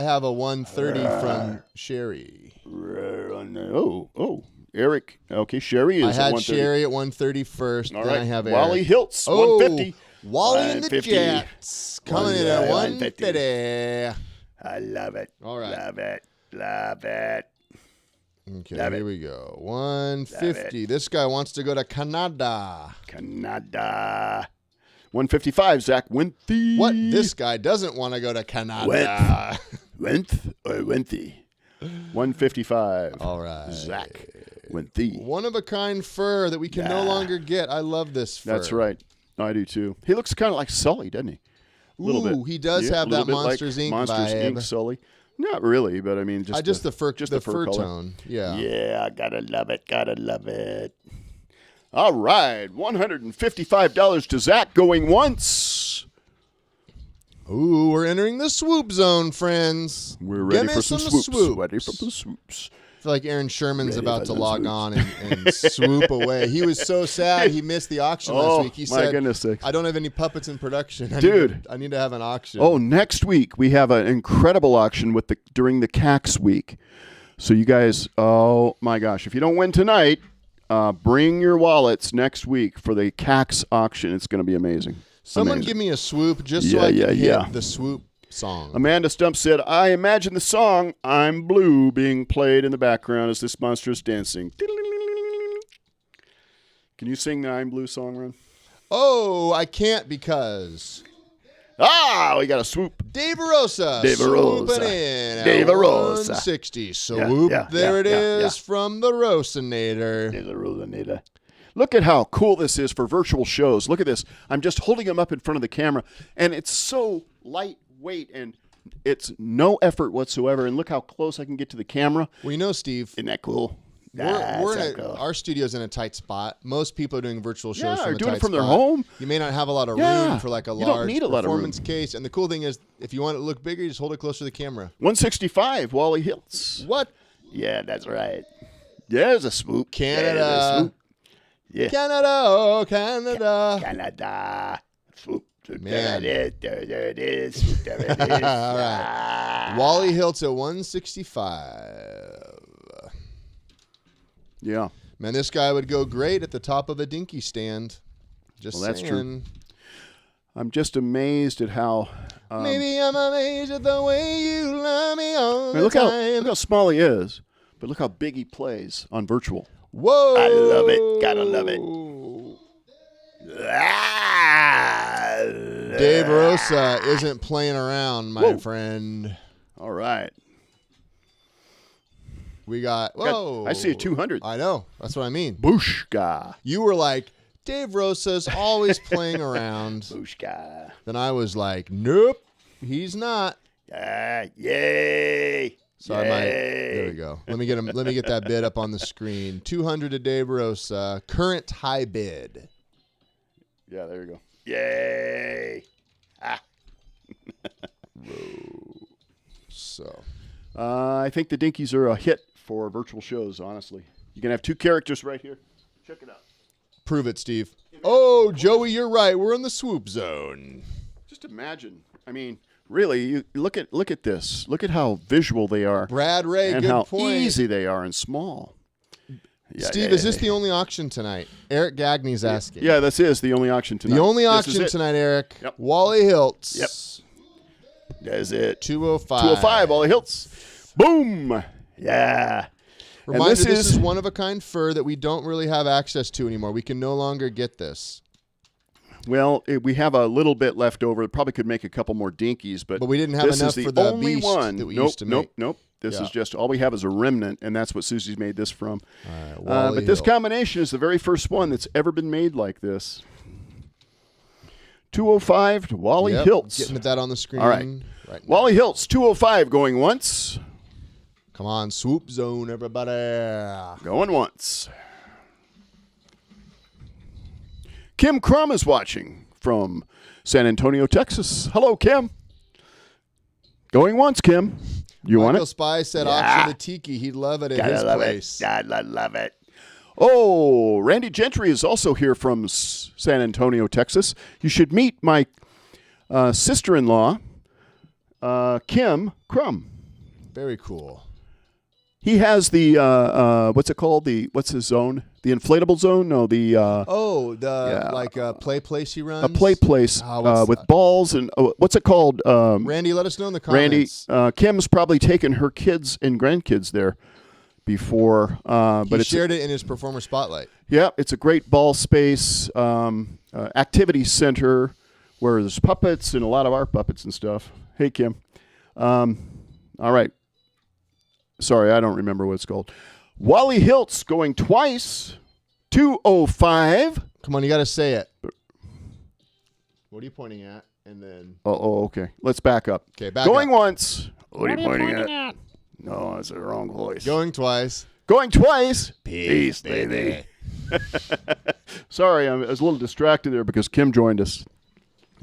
have a 130 from Sherry. Oh, Eric. Okay, Sherry is I at had 130. Sherry at 130 first. All then right. I have Wally Eric. Hiltz, 150. Wally and the 150. Jets coming in at 150. I love it. All right. Love it. Okay, Love here it. we go. 150. This guy wants to go to Canada. 155, Zach Wimpy. What? This guy doesn't want to go to Canada. Winth or Winthy? 155. All right. Zach Winthy. One of a kind fur that we can no longer get. I love this fur. That's right. I do too. He looks kind of like Sully, doesn't he? A little bit. He does have a little that bit Monsters like Inc. Monsters vibe. Inc. Sully. Not really, but I mean, just the fur color. tone. Yeah. Yeah, gotta love it. All right, $155 to Zach going once. Ooh, we're entering the swoop zone, friends. We're ready Get for me some swoops. swoops. Ready for some swoops. I feel like Aaron Sherman's Ready about for to the log swoops. on and swoop away. He was so sad he missed the auction last week. He my said, goodness sakes. I don't have any puppets in production. I need to have an auction. Oh, next week we have an incredible auction during the CAX week. So you guys, oh my gosh, if you don't win tonight, bring your wallets next week for the CAX auction. It's going to be amazing. Someone give me a swoop just so I can hit the swoop song. Amanda Stump said, I imagine the song I'm Blue being played in the background as this monster is dancing. Can you sing the I'm Blue song, Ron? Oh, I can't because... We got a swoop. Dave Rosa. Dave swooping Rosa. in. Dave at Rosa. 160. Swoop. There it is from the Rosinator. Look at how cool this is for virtual shows. Look at this. I'm just holding them up in front of the camera, and it's so lightweight, and it's no effort whatsoever. And look how close I can get to the camera. Well, you know, Steve. Isn't that cool? Our studio's in a tight spot. Most people are doing virtual shows from a doing tight it from their spot. home. You may not have a lot of room for like a You don't large need a lot of room. performance case. And the cool thing is, if you want it to look bigger, you just hold it closer to the camera. 165, Wally Hiltz. What? Yeah, that's right. There's a swoop. Canada. There's a swoop. Yeah. Canada, oh, Canada. Canada. Swoop. Man. There it is. There it is. All right. Wally Hiltz at 165. Yeah. Man, this guy would go great at the top of a dinky stand. Just That's saying. true. I'm just amazed at how. Maybe I'm amazed at the way you love me all the look time. look how small he is, but look how big he plays on virtual. Whoa! I love it. Gotta love it. Dave Rosa isn't playing around, my friend. All right. We got, whoa. I see a 200. I know. That's what I mean. Booshka. You were like, Dave Rosa's always playing around. Booshka. Then I was like, nope, he's not. Yay. So I might. There we go. Let me get him. Let me get that bid up on the screen. 200 a day, Barossa. Current high bid. Yeah, there you go. Yay! Ah. So, I think the Dinkies are a hit for virtual shows. Honestly, you can have 2 characters right here. Check it out. prove it, Steve. Oh, Joey, you're right. We're in the swoop zone. Just imagine. I mean, really, you look at this. Look at how visual they are. Brad Ray, and good how point. easy they are and small. Yeah, Steve, is this the only auction tonight? Eric Gagney's asking. Yeah, this is the only auction tonight. The only This auction is it. tonight, Eric. Yep. Wally Hiltz. Yep. That is it. 205. 205, Wally Hiltz. Boom. Yeah. Reminder, this is one-of-a-kind fur that we don't really have access to anymore. We can no longer get this. Well, we have a little bit left over. Probably could make a couple more dinkies, but we didn't have this enough is for the only beast one that we used to make. Nope. This Yeah. is just all we have is a remnant, and that's what Suzi's made this from. All right, Wally but this Hill. combination is the very first one that's ever been made like this. 205 to Wally Yep, Hiltz. getting at that on the screen. All right. now. Wally Hiltz, 205 going once. Come on, swoop zone, everybody. Going once. Kim Crum is watching from San Antonio, Texas. Hello, Kim. Going once, Kim. You want Michael it? Spy said Yeah. auction the tiki. He'd love it at Gotta his love place. it. I love it. Oh, Randy Gentry is also here from San Antonio, Texas. You should meet my sister-in-law, Kim Crum. Very cool. He has the what's it called? What's his zone? The inflatable zone? No, the play place he runs. a play place with balls and what's it called? Randy, let us know in the comments. Randy, Kim's probably taken her kids and grandkids there before, but he it's shared it in his performer spotlight. Yeah, it's a great ball space, activity center where there's puppets and a lot of art puppets and stuff. Hey, Kim. All right. Sorry, I don't remember what it's called. Wally Hiltz going twice. 205. Come on, you got to say it. What are you pointing at? And then. Oh, okay. Let's back up. Okay, back going up. once. What are you pointing at? No, that's the wrong voice. Going twice. Going twice. Peace, baby. Sorry, I was a little distracted there because Kim joined us.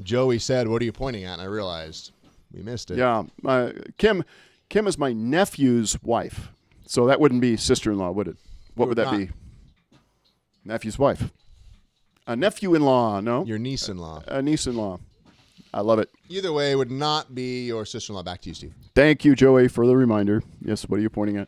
Joey said, "What are you pointing at?" And I realized we missed it. Yeah, Kim is my nephew's wife, so that wouldn't be sister-in-law, would it? What would that be? Nephew's wife. A nephew-in-law, no? Your niece-in-law. A niece-in-law. I love it. Either way, it would not be your sister-in-law. Back to you, Steve. Thank you, Joey, for the reminder. Yes, what are you pointing at?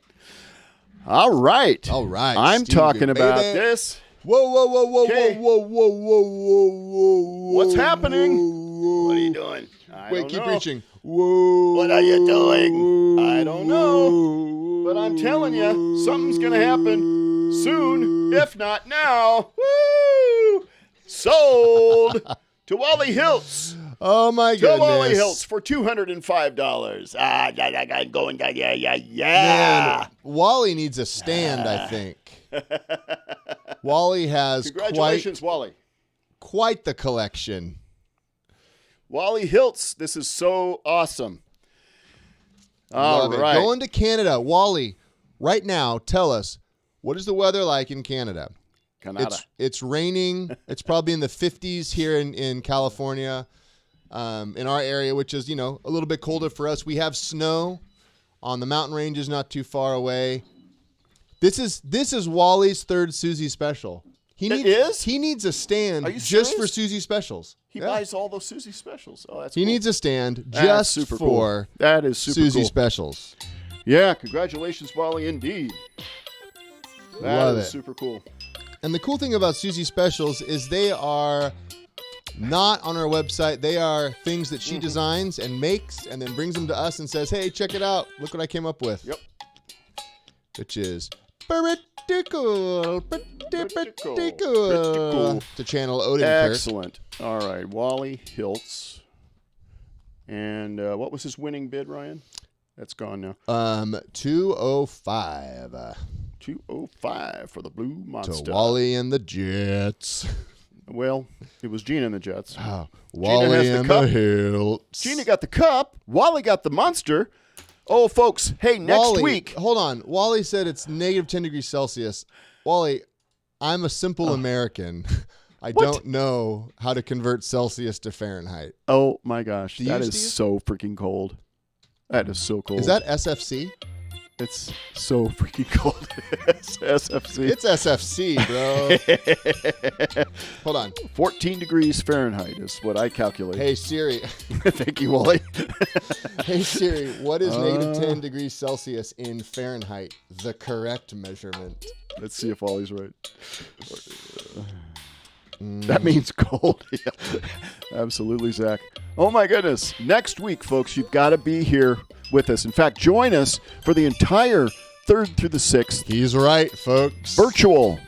All right. All right. I'm Steve, talking baby. about this. Whoa, whoa, whoa, whoa, Okay. whoa, whoa, whoa, whoa, whoa, whoa. What's happening? Whoa. What are you doing? I Wait, don't keep know. preaching. Whoa. What are you doing? I don't know. But I'm telling you, something's going to happen soon, if not now. Woo! Sold to Wally Hiltz. Oh, my To goodness. Wally Hiltz for $205. Going, yeah. Man, Wally needs a stand, I think. Wally has Congratulations, Wally. quite the collection. Wally Hiltz, this is so awesome. All Love it. right. Going to Canada. Wally, right now, tell us, what is the weather like in Canada? Canada. It's raining. It's probably in the 50s here in California, in our area, which is, a little bit colder for us. We have snow on the mountain ranges not too far away. This is Wally's third Suzi Special. He needs a stand Are you just for serious? Suzi Specials. He Yeah. buys all those Suzi Specials. Oh, that's He cool. needs a stand That's just super for cool. That is super Suzi cool. Specials. Yeah, congratulations, Wally, indeed. Love That is it. super cool. And the cool thing about Suzi Specials is they are not on our website. They are things that she designs and makes and then brings them to us and says, hey, check it out. Look what I came up with. Yep. Which is pretty cool. Pretty cool. cool. To channel Odenkirk. Excellent. All right, Wally Hiltz. And what was his winning bid, Ryan? That's gone now. 205 $205 for the Blue Monster. to Wally and the Jets. Well, it was Gina and the Jets. Wally has the and cup. the Hills. Gina got the cup. Wally got the monster. Oh, folks, hey, next Wally, week. Hold on. Wally said it's negative 10 degrees Celsius. Wally, I'm a simple American. I don't know how to convert Celsius to Fahrenheit. Oh, my gosh. Do That you, is Steve? so freaking cold. That is so cold. Is that SFC? It's so freaking cold. It's SFC. It's SFC, bro. Hold on. 14 degrees Fahrenheit is what I calculate. Hey, Siri. Thank you, Wally. Hey, Siri. What is negative 10 degrees Celsius in Fahrenheit? The correct measurement. Let's see if Wally's right. That means cold. Yeah. Absolutely, Zach. Oh, my goodness. Next week, folks, you've got to be here with us. In fact, join us for the entire 3rd through the 6th. He's right, folks. Virtual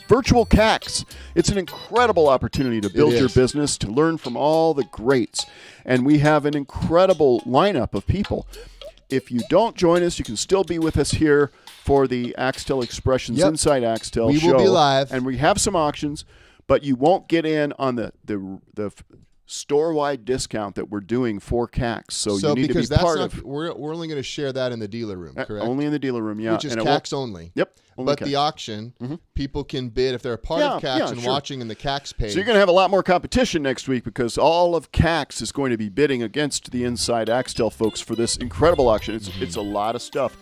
CACs. It's an incredible opportunity to build your business, to learn from all the greats. And we have an incredible lineup of people. If you don't join us, you can still be with us here for the Axtell Expressions Inside Axtell show. We will be live. And we have some auctions, but you won't get in on the store-wide discount that we're doing for CACs. So you need to be part of. We're only going to share that in the dealer room, correct? Only in the dealer room, yeah. Which is CACs only. Yep. But the auction, people can bid if they're a part of CACs and watching in the CACs page. So you're going to have a lot more competition next week because all of CACs is going to be bidding against the Inside Axtell folks for this incredible auction. It's a lot of stuff.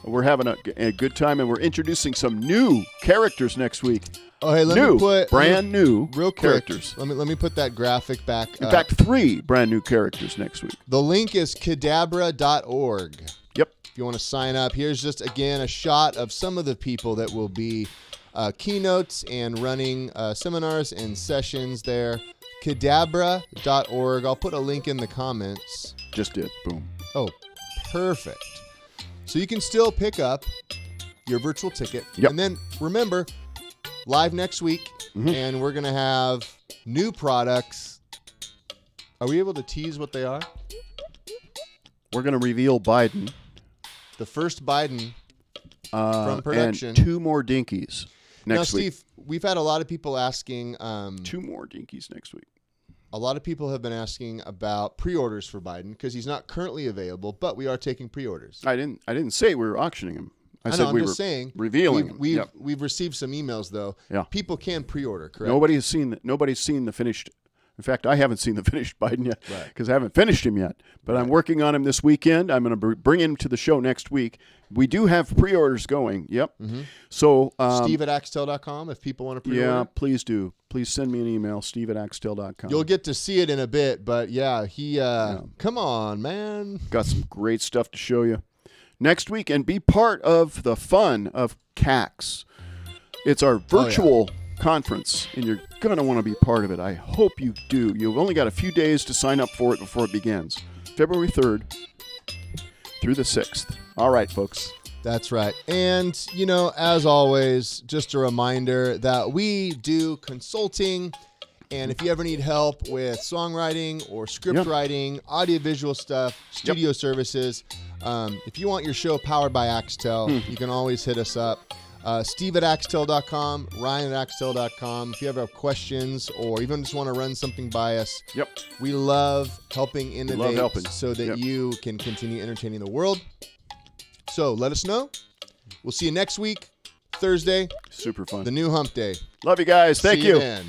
We're having a good time, and we're introducing some new characters next week. Oh, hey, let me put brand new real quick, characters. Let me put that graphic back. In fact, 3 brand new characters next week. The link is cadabra.org. Yep. If you want to sign up, here's just again a shot of some of the people that will be keynotes and running seminars and sessions there. Cadabra.org. I'll put a link in the comments. Just did. Boom. Oh, perfect. So you can still pick up your virtual ticket. Yep. And then remember, live next week, and we're going to have new products. Are we able to tease what they are? We're going to reveal Biden. The first Biden from production. And 2 more Dinkies next week. Now, Steve, we've had a lot of people asking. 2 more Dinkies next week. A lot of people have been asking about pre-orders for Biden because he's not currently available, but we are taking pre-orders. I didn't say we were auctioning him. I said I'm we just were saying, revealing him. We've received some emails though. Yeah. People can pre-order, correct? Nobody's seen the finished. In fact, I haven't seen the finished Biden yet because I haven't finished him yet. But I'm working on him this weekend. I'm going to bring him to the show next week. We do have pre-orders going. Yep. So Steve at Axtell.com if people want to pre-order. Yeah, please do. Please send me an email, steve@axtell.com. You'll get to see it in a bit, but yeah, come on, man. Got some great stuff to show you next week, and be part of the fun of CACs. It's our virtual conference, and you're going to want to be part of it. I hope you do. You've only got a few days to sign up for it before it begins. February 3rd through the 6th. All right, folks. That's right. And, as always, just a reminder that we do consulting. And if you ever need help with songwriting or script writing, audiovisual stuff, studio services, if you want your show powered by Axtell, you can always hit us up. Steve at Axtell.com, Ryan at Axtell.com. If you ever have questions or even just want to run something by us, we love helping innovate so that you can continue entertaining the world. So let us know. We'll see you next week, Thursday. Super fun. The new hump day. Love you guys. Thank See you then.